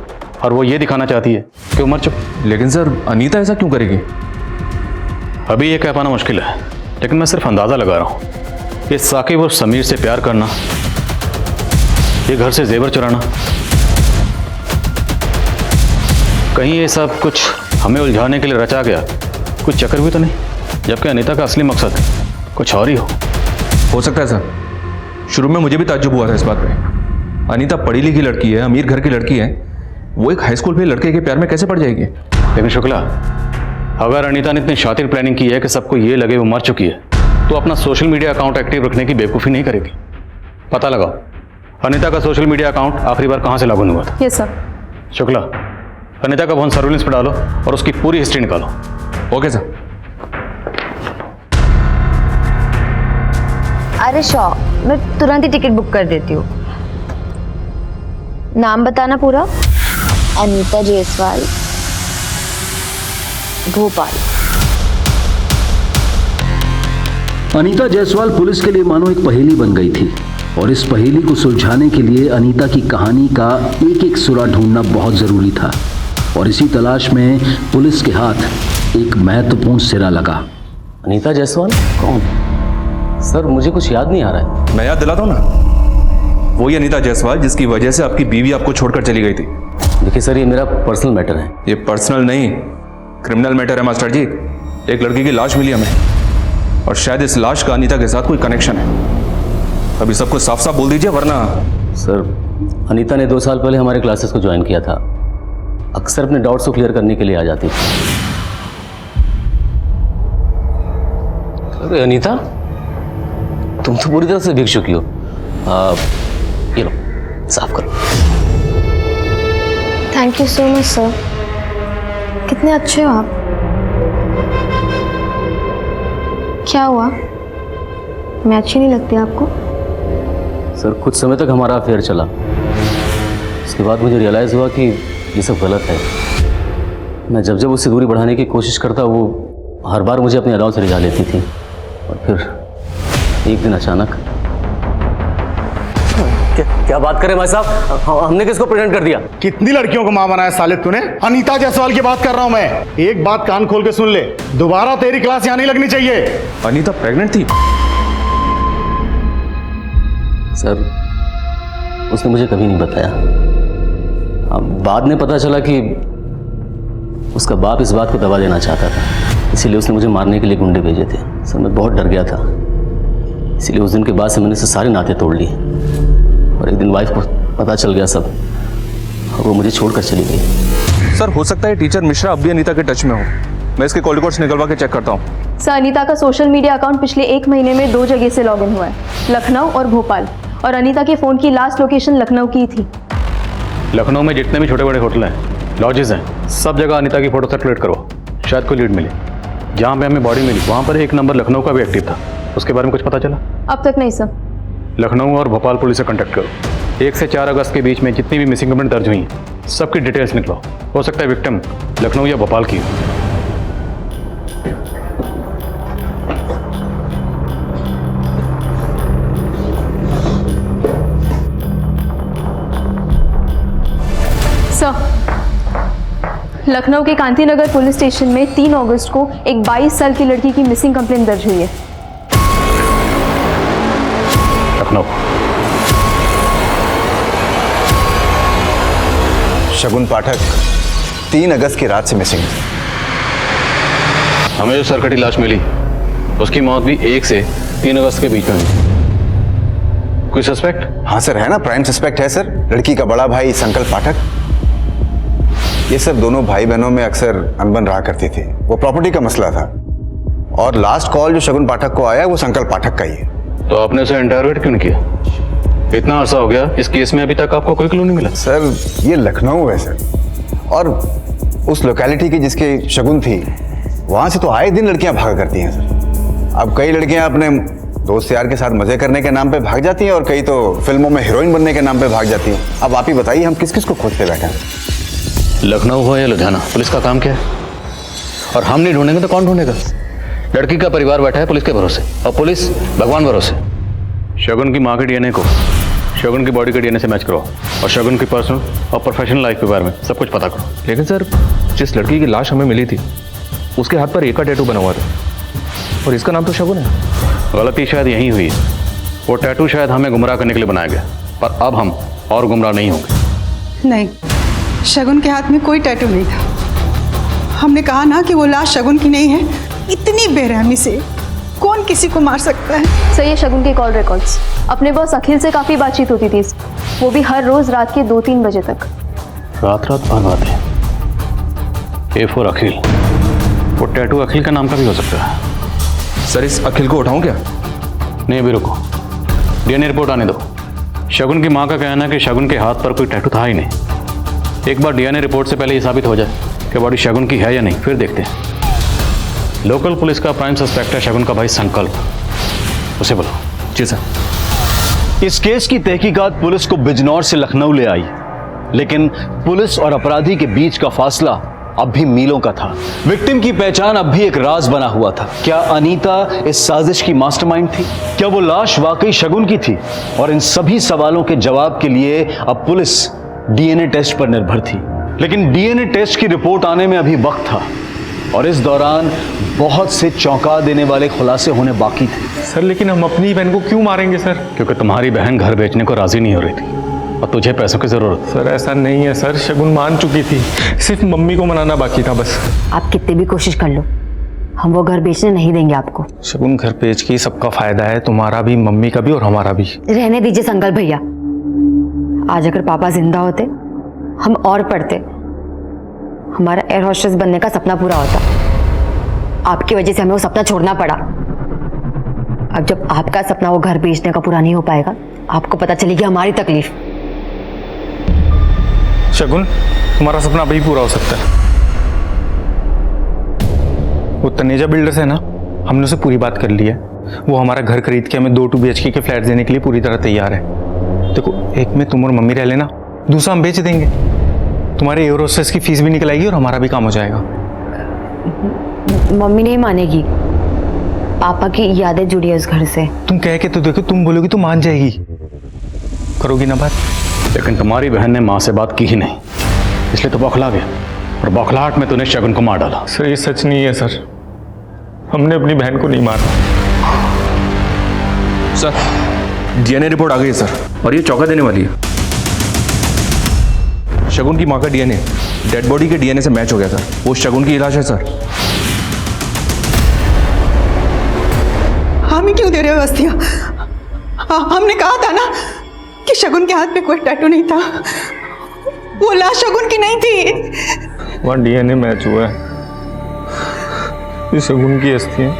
और वो ये दिखाना चाहती है कि वो मर चुकी? लेकिन सर अनीता ऐसा क्यों करेगी? अभी ये कह पाना मुश्किल है, लेकिन मैं सिर्फ अंदाज़ा लगा रहा हूँ। ये साकिब और समीर से प्यार करना, ये घर से जेवर चुराना, कहीं ये सब कुछ हमें उलझाने के लिए रचा गया कुछ चक्कर भी तो नहीं, जबकि अनीता का असली मकसद कुछ और ही हो सकता है सर। शुरू में मुझे भी ताज्जुब हुआ था इस बात पे। अनीता पढ़ी लिखी लड़की है, अमीर घर की लड़की है, वो एक हाई स्कूल पे लड़के के प्यार में कैसे पड़ जाएगी? लेकिन शुक्ला, अगर अनीता ने इतनी शातिर प्लानिंग की है कि सबको ये लगे वो मर चुकी है, तो अपना सोशल मीडिया अकाउंट एक्टिव रखने की बेवकूफ़ी नहीं करेगी। पता लगाओ अनीता का सोशल मीडिया अकाउंट आखिरी बार कहाँ से लॉगिन हुआ था। Yes sir. शुक्ला, अनीता का फोन सर्विलेंस पे डालो और उसकी पूरी हिस्ट्री निकालो। Okay sir. अरे शॉ, मैं तुरंत ही टिकट बुक कर देती हूँ। नाम बताना पूरा। अनीता जायसवाल, भोपाल। अनीता जायसवाल पुलिस के लिए मानो एक पहेली बन गई थी, और इस पहेली को सुलझाने के लिए अनीता की कहानी का एक एक सुरा ढूंढना बहुत जरूरी था। और इसी तलाश में पुलिस के हाथ एक महत्वपूर्ण सिरा लगा। अनीता जायसवाल कौन? सर मुझे कुछ याद नहीं आ रहा है। मैं याद दिलाता हूँ ना, वही अनीता जायसवाल जिसकी वजह से आपकी बीवी आपको छोड़कर चली गई थी। देखिए सर, ये मेरा पर्सनल मैटर है। ये पर्सनल नहीं, क्रिमिनल मैटर है मास्टर जी। एक लड़की की लाश मिली हमें, और शायद इस लाश का अनीता के साथ कोई कनेक्शन है। अभी सबको साफ साफ बोल दीजिए, वरना। सर, अनीता ने 2 साल पहले हमारे क्लासेस को ज्वाइन किया था। अक्सर अपने डाउट्स को क्लियर करने के लिए आ जाती थी। अरे अनीता, तुम तो पूरी तरह से भीग चुकी हो। ये लो, साफ करो। Thank you so much sir. कितने अच्छे हो आप। क्या हुआ, मैं अच्छी नहीं लगती आपको? सर कुछ समय तक हमारा अफेयर चला, उसके बाद मुझे रियलाइज़ हुआ कि ये सब गलत है। मैं जब जब उससे दूरी बढ़ाने की कोशिश करता, वो हर बार मुझे अपने अलाव से रिझा लेती थी। और फिर एक दिन अचानक। क्या बात करें भाई साहब, हमने किसको प्रेग्नेंट कर दिया? कितनी लड़कियों को मां बनाया साले तूने? अनीता जायसवाल की बात कर रहा हूं मैं। एक बात कान खोल के सुन ले, दोबारा तेरी क्लास यहां नहीं लगनी चाहिए। अनीता प्रेग्नेंट थी? सर उसने मुझे कभी नहीं बताया। अब बाद में पता चला कि उसका बाप इस बात को दबा देना चाहता था, इसीलिए उसने मुझे मारने के लिए गुंडे भेजे थे। सर मैं बहुत डर गया था, इसीलिए उस दिन के बाद से मैंने सारे नाते तोड़ लिए। और एक दिन वाइफ को पता चल गया सब, और वो मुझे छोड़कर चली गई। सर हो सकता है टीचर मिश्रा अब भी अनीता के टच में हो। मैं इसके कॉल रिकॉर्ड्स निकलवा के चेक करता हूँ। सर अनीता का सोशल मीडिया अकाउंट पिछले 1 महीने में 2 जगह से लॉगिन हुआ है, लखनऊ और भोपाल। और अनीता के फ़ोन की लास्ट लोकेशन लखनऊ की थी। लखनऊ में जितने भी छोटे बड़े होटल हैं, लॉजेस हैं, सब जगह अनीता की फ़ोटो सर्कुलेट करवाओ, शायद कोई लीड मिले। जहाँ पे हमें बॉडी मिली वहाँ पर एक नंबर लखनऊ का भी एक्टिव था। उसके बारे में कुछ पता चला? अब तक नहीं सर। लखनऊ और भोपाल पुलिस से कांटेक्ट करो। 1 से 4 अगस्त के बीच में जितनी भी मिसिंग कंप्लेंट दर्ज हुई हैं, सबकी डिटेल्स निकलाओ। हो सकता है विक्टिम लखनऊ या भोपाल की हो। लखनऊ के कांतीनगर पुलिस स्टेशन में 3 अगस्त को एक 22 साल की लड़की की मिसिंग कंप्लेंट दर्ज हुई है। लखनऊ। शगुन पाठक 3 अगस्त की रात से मिसिंग है। हमें जो सरकटी लाश मिली उसकी मौत भी 1 से 3 अगस्त के बीच में हुई। कोई सस्पेक्ट? हाँ सर, है ना, प्राइम सस्पेक्ट है सर, लड़की का बड़ा भाई संकल्प पाठक। ये सर दोनों भाई बहनों में अक्सर अनबन रहा करती थी, वो प्रॉपर्टी का मसला था। और लास्ट कॉल जो शगुन पाठक को आया वो संकल्प पाठक का ही है। तो आपने उसे इंटरोगेट क्यों नहीं किया? इतना अरसा हो गया, इस केस में अभी तक आपको कोई क्लू नहीं मिला? सर ये लखनऊ है सर, और उस लोकेलिटी की जिसकी शगुन थी वहां से तो आए दिन लड़कियां भागा करती हैं सर। अब कई लड़कियां अपने दोस्त यार के साथ मजे करने के नाम पे भाग जाती हैं और कई तो फिल्मों में हीरोइन बनने के नाम पे भाग जाती हैं। अब आप ही बताइए हम किस किस को खोजते बैठे हैं? लखनऊ हो या लुधियाना, पुलिस का काम क्या है? और हम नहीं ढूंढेंगे तो कौन ढूंढेगा? लड़की का परिवार बैठा है पुलिस के भरोसे, और पुलिस भगवान भरोसे। शगुन की माँ के डीएनए को शगुन की बॉडी के डीएनए से मैच करो और शगुन की पर्सनल और प्रोफेशनल लाइफ के बारे में सब कुछ पता करो। लेकिन सर, जिस लड़की की लाश हमें मिली थी उसके हाथ पर एक का टैटू बना हुआ था और इसका नाम तो शगुन है। गलती शायद यही हुई है। वो टैटू शायद हमें गुमराह करने के लिए बनाया गया, पर अब हम और गुमराह नहीं होंगे। नहीं, शगुन के हाथ में कोई टैटू नहीं था। हमने कहा ना कि वो लाश शगुन की नहीं है। इतनी बेरहमी से कौन किसी को मार सकता है? सर, ये शगुन के कॉल रिकॉर्ड्स। अपने बॉस अखिल से काफ़ी बातचीत होती थी, वो भी हर रोज़ रात के 2-3 बजे तक। रात भर बातें। A4 अखिल, वो टैटू अखिल का नाम का भी हो सकता है। सर, इस अखिल को उठाऊं क्या? नहीं, अभी रुको, डीएनए रिपोर्ट आने दो। शगुन की माँ का कहना है कि शगुन के हाथ पर कोई टैटू था ही नहीं। एक बार डीएनए रिपोर्ट से पहले ये साबित हो जाए कि बॉडी शगुन की है या नहीं, फिर देखते हैं। लोकल पुलिस का प्राइम सस्पेक्ट है शगुन का भाई संकल्प, उसे बुलाओ। जी सर। इस केस की तहकीकात पुलिस को बिजनौर से लखनऊ ले आई, लेकिन पुलिस और अपराधी के बीच का फासला अब भी मीलों का था। विक्टिम की पहचान अब भी एक राज बना हुआ था। क्या अनीता इस साजिश की मास्टरमाइंड थी? क्या वो लाश वाकई शगुन की थी? और इन सभी सवालों के जवाब के लिए अब पुलिस डीएनए टेस्ट पर निर्भर थी। लेकिन डीएनए टेस्ट की रिपोर्ट आने में अभी वक्त था और इस दौरान बहुत से चौंका देने वाले खुलासे होने बाकी थे। सर, लेकिन हम अपनी बहन को क्यों मारेंगे सर? क्योंकि तुम्हारी बहन घर बेचने को राजी नहीं हो रही थी और तुझे पैसों की जरूरत। सर, ऐसा नहीं है सर, शगुन मान चुकी थी, सिर्फ मम्मी को मनाना बाकी था बस। आप कितनी भी कोशिश कर लो, हम वो घर बेचने नहीं देंगे आपको। शगुन घर बेच के सबका फायदा है, तुम्हारा भी, मम्मी का भी और हमारा भी। रहने दीजिए संकल्प भैया। आज अगर पापा जिंदा होते, हम और पढ़ते, हमारा एयर होस्टेस बनने का सपना पूरा होता। आपकी वजह से हमें वो सपना छोड़ना पड़ा। अब जब आपका सपना वो घर बेचने का पूरा नहीं हो पाएगा, आपको पता चलेगी हमारी तकलीफ। शगुन, तुम्हारा सपना अभी पूरा हो सकता है। वो तनेजा बिल्डर्स है ना, हमने उसे पूरी बात कर ली है। वो हमारा घर खरीद के हमें 2 2 BHK के फ्लैट देने के लिए पूरी तरह तैयार है। देखो, एक में तुम और मम्मी रह लेना, दूसरा हम बेच देंगे। तुम्हारे एयर होस्टेस की फीस भी निकल आएगी और हमारा भी काम हो जाएगा। मम्मी नहीं मानेगी, पापा की यादें जुड़ी है उस घर से। तुम कह के तो देखो, तुम बोलोगी तो मान जाएगी। करोगी ना बात? लेकिन तुम्हारी बहन ने माँ से बात की ही नहीं, इसलिए तो बौखला गया और बौखलाहट में तूने शगुन को मार डाला। सर, ये सच नहीं है सर, हमने अपनी बहन को नहीं मारा। सर, डीएनए रिपोर्ट आ गई है सर, और ये चौंका देने वाली है। शगुन की माँ का डीएनए डेड बॉडी के डीएनए से मैच हो गया सर। वो शगुन की इलाज है सर। हमें क्यों दे रहे हो अस्थियां? हमने कहा था ना कि शगुन के हाथ पे कोई टैटू नहीं था। वो लाश शगुन की नहीं थी। वहाँ डीएनए मैच हुआ है, ये शगुन की अस्थियां।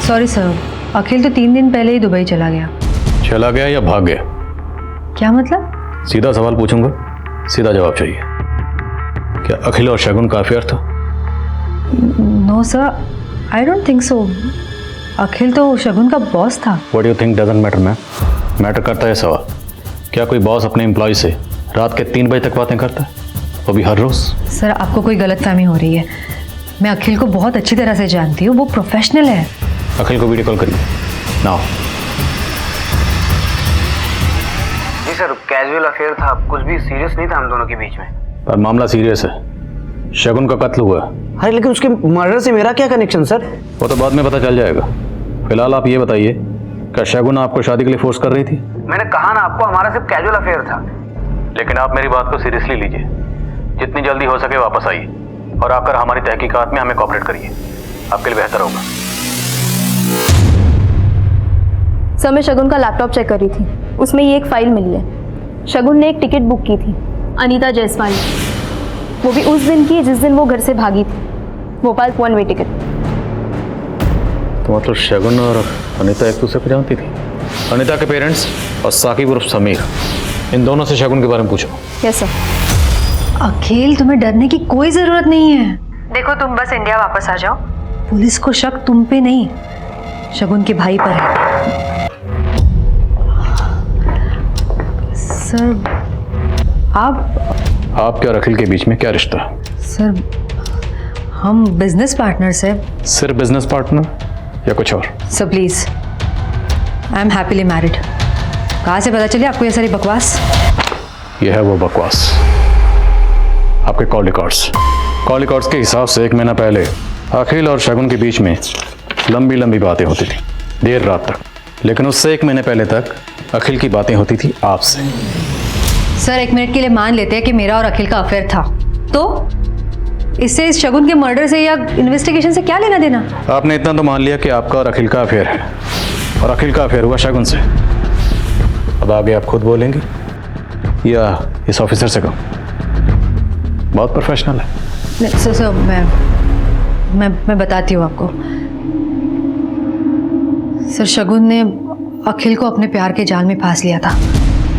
सॉरी सर, अखिल तो 3 दिन पहले ही दुबई चला गया। चला गया या भाग गया? क्या मतलब? सीधा सवाल पूछूंगा, सीधा जवाब चाहिए। क्या अखिल और शगुन का अफेयर था? No sir, I don't think so. Akhil तो शगुन का बॉस था। What you think doesn't matter ma'am. Matter करता है सवाल, क्या कोई बॉस अपने एम्प्लॉय से रात के 3 बजे तक बातें करता है, वो भी हर रोज? सर, आपको कोई गलतफहमी हो रही है। मैं अखिल को बहुत अच्छी तरह से जानती हूँ, वो प्रोफेशनल है। अखिल को वीडियो कॉल करिए नाउ। जी सर, कैजुअल अफेयर था, कुछ भी सीरियस नहीं था हम दोनों के बीच में। पर मामला सीरियस है, शगुन का कत्ल हुआ है। अरे लेकिन उसके मर्डर से मेरा क्या कनेक्शन सर? वो तो बाद में पता चल जाएगा। फिलहाल आप ये बताइए क्या शगुन आपको शादी के लिए फोर्स कर रही थी? मैंने कहा ना आपको, हमारा सिर्फ कैजुअल अफेयर था। लेकिन आप मेरी बात को सीरियसली लीजिए। जितनी जल्दी हो सके वापस आइए और आकर हमारी तहकीकात में हमें कोऑपरेट करिए। आपके लिए बेहतर होगा। सर, मैं शगुन का लैपटॉप चेक कर रही थी, उसमें ये एक फाइल मिली है। शगुन ने एक टिकट बुक की थी, अनीता जायसवाल, वो भी उस दिन की जिस दिन वो घर से भागी थी, भोपाल 1 वे टिकट। तो मतलब शगुन और अनीता एक दूसरे को जानती थी? अनीता के पेरेंट्स और साकिब उर्फ समीर, इन दोनों से शगुन के बारे में पूछो। Yes sir. अखिल, तुम्हें डरने की कोई जरूरत नहीं है। देखो, तुम बस इंडिया वापस आ जाओ। पुलिस को शक तुम पे नहीं, शगुन के भाई पर है। सर, आपके और अखिल के बीच में क्या रिश्ता है? सर, हम बिजनेस पार्टनर्स हैं। सिर्फ बिजनेस पार्टनर या कुछ और? Sir please, I am happily married. कहाँ से पता चली आपको ये सारी बकवास? ये है वो बकवास। आपके कॉल रिकॉर्ड्स के हिसाब से 1 महीना पहले अखिल और शगुन के बीच में लंबी लंबी बातें होती थी, देर रात तक। लेकिन उससे 1 महीने पहले तक अखिल की बातें होती थी आपसे। सर, 1 मिनट के लिए मान लेते हैं कि मेरा और अखिल का अफेयर था, तो इससे इस शगुन के मर्डर से या इन्वेस्टिगेशन से क्या लेना देना? आपने इतना तो मान लिया कि आपका और अखिल का अफेयर है, और अखिल का अफेयर हुआ शगुन से। अब आगे आप खुद बोलेंगे या इस ऑफिसर से कहो? बहुत प्रोफेशनल है। सर, मैं बताती हूँ आपको। सर, शगुन ने अखिल को अपने प्यार के जाल में फांस लिया था।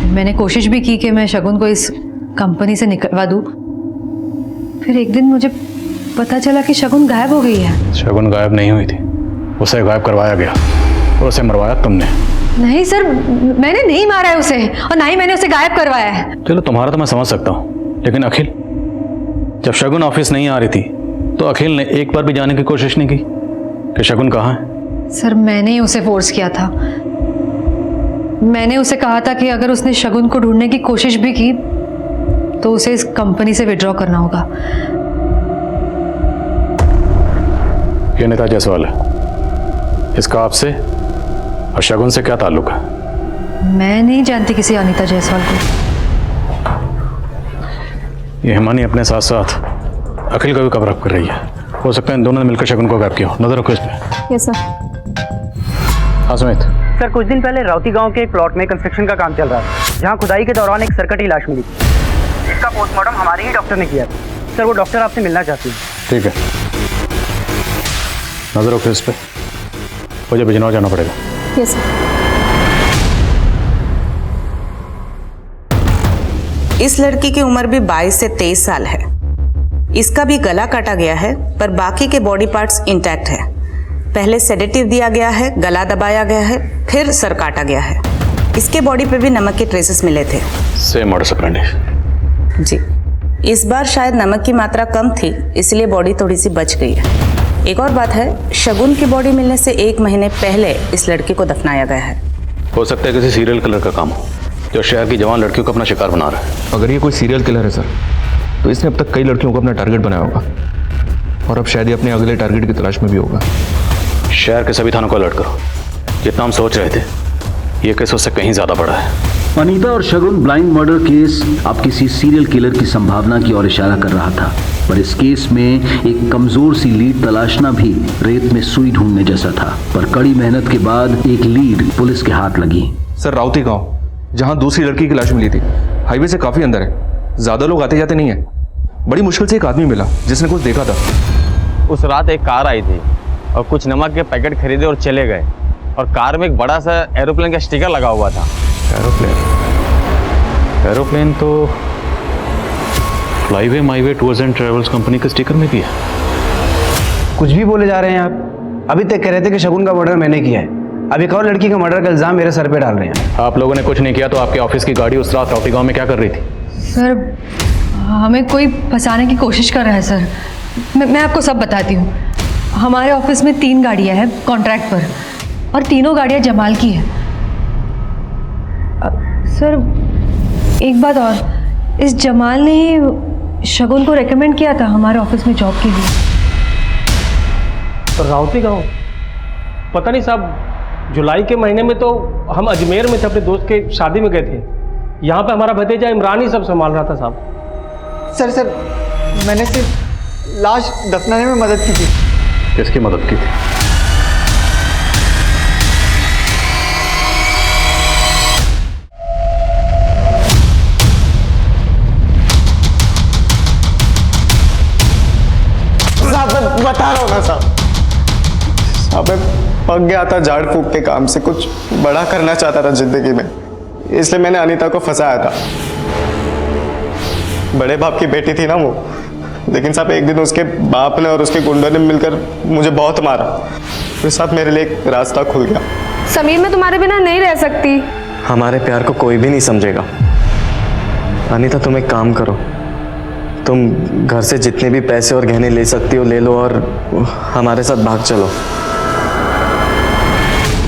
मैंने कोशिश भी की कि मैं शगुन को इस कंपनी से निकलवा दूँ। फिर एक दिन मुझे पता चला कि शगुन गायब हो गई है। शगुन गायब नहीं हुई थी, उसे गायब करवाया गया और उसे मरवाया तुमने। नहीं सर, मैंने नहीं मारा है उसे, और ना ही मैंने उसे गायब करवाया है। चलो, तुम्हारा तो मैं समझ सकता हूँ, लेकिन अखिल, जब शगुन ऑफिस नहीं आ रही थी तो अखिल ने एक बार भी जाने की कोशिश नहीं की कि शगुन कहाँ है? सर, मैंने ही उसे फोर्स किया था। मैंने उसे कहा था कि अगर उसने शगुन को ढूंढने की कोशिश भी की तो उसे इस कंपनी से विड्रॉ करना होगा। ये अनीता जायसवाल है, इसका आपसे और शगुन से क्या ताल्लुक है? मैं नहीं जानती किसी अनीता जायसवाल को। ये हिमानी अपने साथ साथ अखिल का भी कवर अप कर रही है। हो सकता है इन दोनों ने मिलकर शगुन को गायब किया हो। नजर रखो इस पे। Yes sir. हाँ सुमित। सर, कुछ दिन पहले राउती गांव के एक प्लॉट में कंस्ट्रक्शन का काम चल रहा था, जहां खुदाई के दौरान एक सरकटी लाश मिली। इसका पोस्टमार्टम हमारे ही डॉक्टर ने किया था। सर, वो डॉक्टर आपसे मिलना चाहती है। ठीक है, नजर रखो इस पे। मुझे बिजनौर जाना पड़ेगा। Yes sir. इस लड़की की उम्र भी 22 से 23 साल है। इसका भी गला काटा गया है, पर बाकी के बॉडी पार्ट्स इंटैक्ट है। पहले सेडेटिव दिया गया है, गला दबाया गया है, फिर सर काटा गया है। इसके बॉडी पे भी नमक के ट्रेसेस मिले थे। Same modus operandi. जी, इस बार शायद नमक की मात्रा कम थी, इसलिए बॉडी थोड़ी सी बच गई है। एक और बात है, शगुन की बॉडी मिलने से 1 महीने पहले इस लड़की को दफनाया गया है। हो सकता है किसी सीरियल किलर का काम हो, जो शहर की जवान लड़कियों को अपना शिकार बना रहा है। अगर ये कोई सीरियल किलर है सर, तो इसने अब तक कई लड़कियों को अपना टारगेट बनाया होगा, और अब शायद ये अपने अगले टारगेट की तलाश में भी होगा। शहर के सभी थानों को अलर्ट करो। जितना हम सोच रहे थे, ये केस उससे कहीं ज्यादा बड़ा है। अनीता और शगुन ब्लाइंड मर्डर केस अब किसी सीरियल किलर की संभावना की ओर इशारा कर रहा था, पर इस केस में एक कमजोर सी लीड तलाशना भी रेत में सुई ढूंढने जैसा था। पर कड़ी मेहनत के बाद एक लीड पुलिस के हाथ लगी। सर, राउती गांव, जहां दूसरी लड़की की लाश मिली थी, हाईवे से काफी अंदर है। ज्यादा लोग आते जाते नहीं है। बड़ी मुश्किल से एक आदमी मिला जिसने कुछ देखा था। उस रात एक कार आई थी और कुछ नमक के पैकेट खरीदे और चले गए, और कार में एक बड़ा सा एरोप्लेन का स्टिकर लगा हुआ था। एरोप्लेन तो Flyway Myway tours and travels company के स्टिकर में भी है। कुछ भी बोले जा रहे हैं आप। अभी तक कह रहे थे कि शगुन का मर्डर मैंने किया है, अब एक और लड़की का मर्डर का इल्जाम मेरे सर पे डाल रहे हैं। आप लोगों ने कुछ नहीं किया तो आपके ऑफिस की गाड़ी उस रात राउती गांव में क्या कर रही थी? सर, हमें कोई फंसाने की कोशिश कर रहा है सर। मैं आपको सब बताती हूँ। हमारे ऑफिस में 3 गाड़ियाँ हैं कॉन्ट्रैक्ट पर, और तीनों गाड़ियाँ जमाल की हैं। सर, एक बात और, इस जमाल ने ही शगुन को रेकमेंड किया था हमारे ऑफिस में जॉब के लिए। तो राउती गाँव, पता नहीं साहब, जुलाई के महीने में तो हम अजमेर में थे, अपने दोस्त के शादी में गए थे। यहाँ पे हमारा भतीजा इमरान ही सब संभाल रहा था साहब। सर मैंने सिर्फ लाश दफनाने में मदद की थी। किसकी मदद की थी? साहब मैं बता रहा हूँ ना साहब मैं पक गया था झाड़ फूक के काम से, कुछ बड़ा करना चाहता था जिंदगी में, इसलिए मैंने अनीता को फंसाया था। बड़े बाप की बेटी थी ना वो, लेकिन साहब एक दिन उसके बाप ने और उसके गुंडों ने मिलकर मुझे बहुत मारा। फिर साहब मेरे लिए एक रास्ता खुल गया। समीर मैं तुम्हारे बिना नहीं रह सकती। हमारे प्यार को कोई भी नहीं समझेगा। अनीता तुम एक काम करो, तुम घर से जितने भी पैसे और गहने ले सकती हो ले लो और हमारे साथ भाग चलो।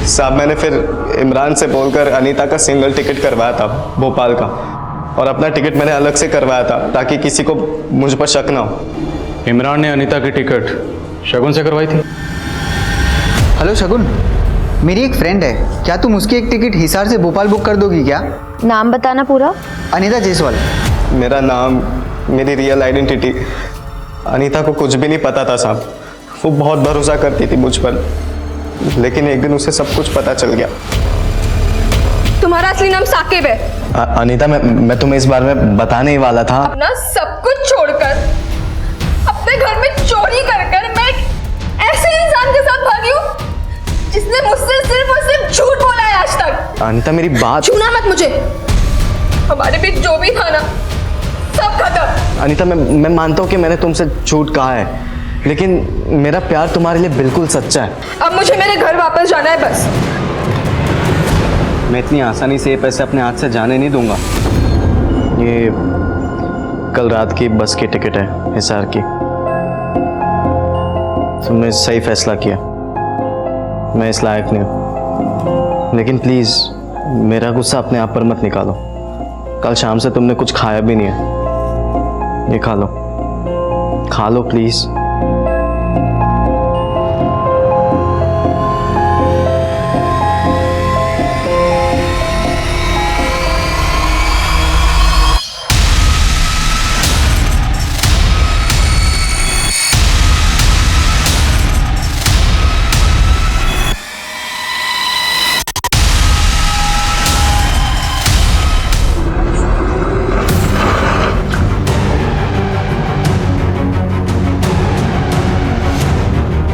साहब मैंने फिर इमरान से बोलकर अनीता का सिंगल टिकट करवाया था भोपाल का, और अपना टिकट मैंने अलग से करवाया था ताकि किसी को मुझ पर शक ना हो। इमरान ने अनीता की टिकट शगुन से करवाई थी? हेलो शगुन, मेरी एक फ्रेंड है, क्या तुम उसकी एक टिकट हिसार से भोपाल बुक कर दोगी क्या? नाम बताना पूरा। अनीता जायसवाल। मेरा नाम, मेरी रियल आइडेंटिटी, अनीता को कुछ भी नहीं पता था साहब। वो बहुत भरोसा करती थी मुझ पर, लेकिन एक दिन उसे सब कुछ पता चल गया। तुम्हारा असली नाम साकिब है। अनीता मैं तुम्हें इस बारे में बताने ही वाला था। अपना सब कुछ छोड़कर अपने घर में चोरी कर मैं एक ऐसे इंसान के साथ भागी हूँ जिसने मुझसे सिर्फ और सिर्फ झूठ बोला है आज तक। अनीता मेरी बात। छूना मत मुझे, हमारे बीच जो भी था ना सब खत्म। अनीता मैं मानता हूँ कि मैंने तुमसे झूठ कहा है, लेकिन मेरा प्यार तुम्हारे लिए बिल्कुल सच्चा है। अब मुझे मेरे घर वापस जाना है बस। मैं इतनी आसानी से ये पैसे अपने हाथ से जाने नहीं दूंगा। ये कल रात की बस की टिकट है हिसार की। तुमने सही फैसला किया, मैं इस लायक नहीं हूँ, लेकिन प्लीज़ मेरा गुस्सा अपने आप पर मत निकालो। कल शाम से तुमने कुछ खाया भी नहीं है, ये खा लो प्लीज़।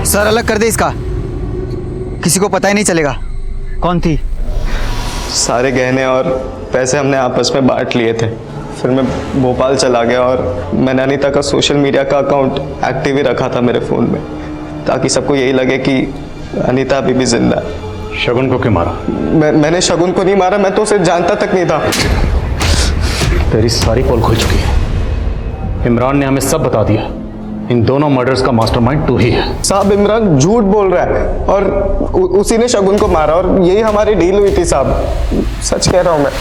सर अलग कर दे इसका, किसी को पता ही नहीं चलेगा कौन थी। सारे गहने और पैसे हमने आपस में बांट लिए थे। फिर मैं भोपाल चला गया और मैंने अनीता का सोशल मीडिया का अकाउंट एक्टिव ही रखा था मेरे फ़ोन में, ताकि सबको यही लगे कि अनीता अभी भी जिंदा है। शगुन को क्यों मारा? मैंने शगुन को नहीं मारा, मैं तो उसे जानता तक नहीं था। तेरी सारी पोल खुल चुकी है। इमरान ने हमें सब बता दिया। इन दोनों मर्डर्स का मास्टरमाइंड तू ही है। साहब इमरान झूठ बोल रहा है और उसी ने शगुन को मारा, और यही हमारी डील हुई थी साहब। सच कह रहा हूं मैं।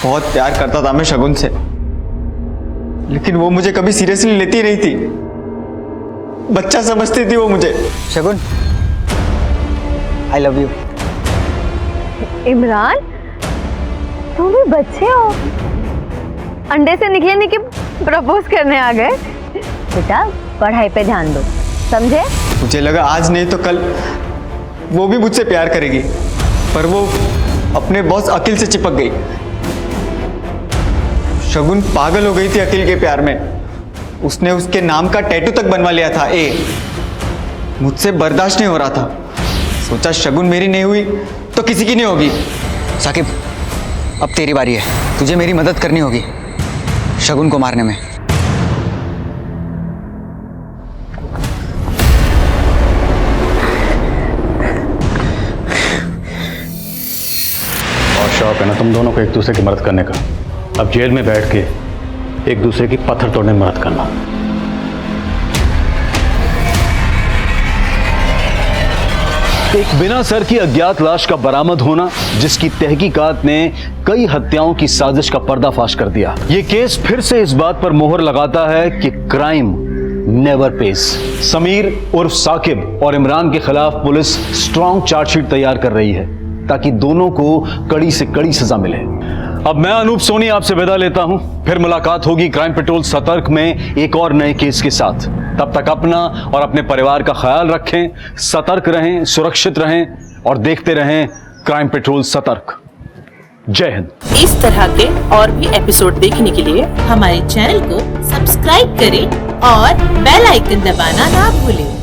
बहुत प्यार करता था मैं शगुन से, लेकिन वो मुझे कभी सीरियसली लेती नहीं थी। बच्चा समझती थी वो मुझे। शगुन आई लव यू। इमरान तुम भी बच्चे हो, अंडे से निकले नहीं कि प्रपोज करने आ गए। बेटा पढ़ाई पे ध्यान दो, समझे? मुझे लगा आज नहीं तो कल वो भी मुझसे प्यार करेगी, पर वो अपने बॉस अखिल से चिपक गई। शगुन पागल हो गई थी अखिल के प्यार में। उसने उसके नाम का टैटू तक बनवा लिया था ए। मुझसे बर्दाश्त नहीं हो रहा था। सोचा शगुन मेरी नहीं हुई तो किसी की नहीं होगी। साकिब अब तेरी बारी है, तुझे मेरी मदद करनी होगी शगुन को मारने में। और शौक है ना तुम दोनों को एक दूसरे की मदद करने का। अब जेल में बैठ के एक दूसरे की पत्थर तोड़ने में मदद करना। एक बिना सर की अज्ञात लाश का बरामद होना, जिसकी तहकीकात ने कई हत्याओं की साजिश का पर्दाफाश कर दिया। ये केस फिर से इस बात पर मोहर लगाता है कि क्राइम नेवर पेज। समीर उर्फ साकिब और इमरान के खिलाफ पुलिस स्ट्रॉन्ग चार्जशीट तैयार कर रही है ताकि दोनों को कड़ी से कड़ी सजा मिले। अब मैं अनूप सोनी आपसे विदा लेता हूं, फिर मुलाकात होगी क्राइम पेट्रोल सतर्क में एक और नए केस के साथ। तब तक अपना और अपने परिवार का ख्याल रखें, सतर्क रहें, सुरक्षित रहें और देखते रहें क्राइम पेट्रोल सतर्क। जय हिंद। इस तरह के और भी एपिसोड देखने के लिए हमारे चैनल को सब्सक्राइब करें और बेल आइकन दबाना ना भूलें।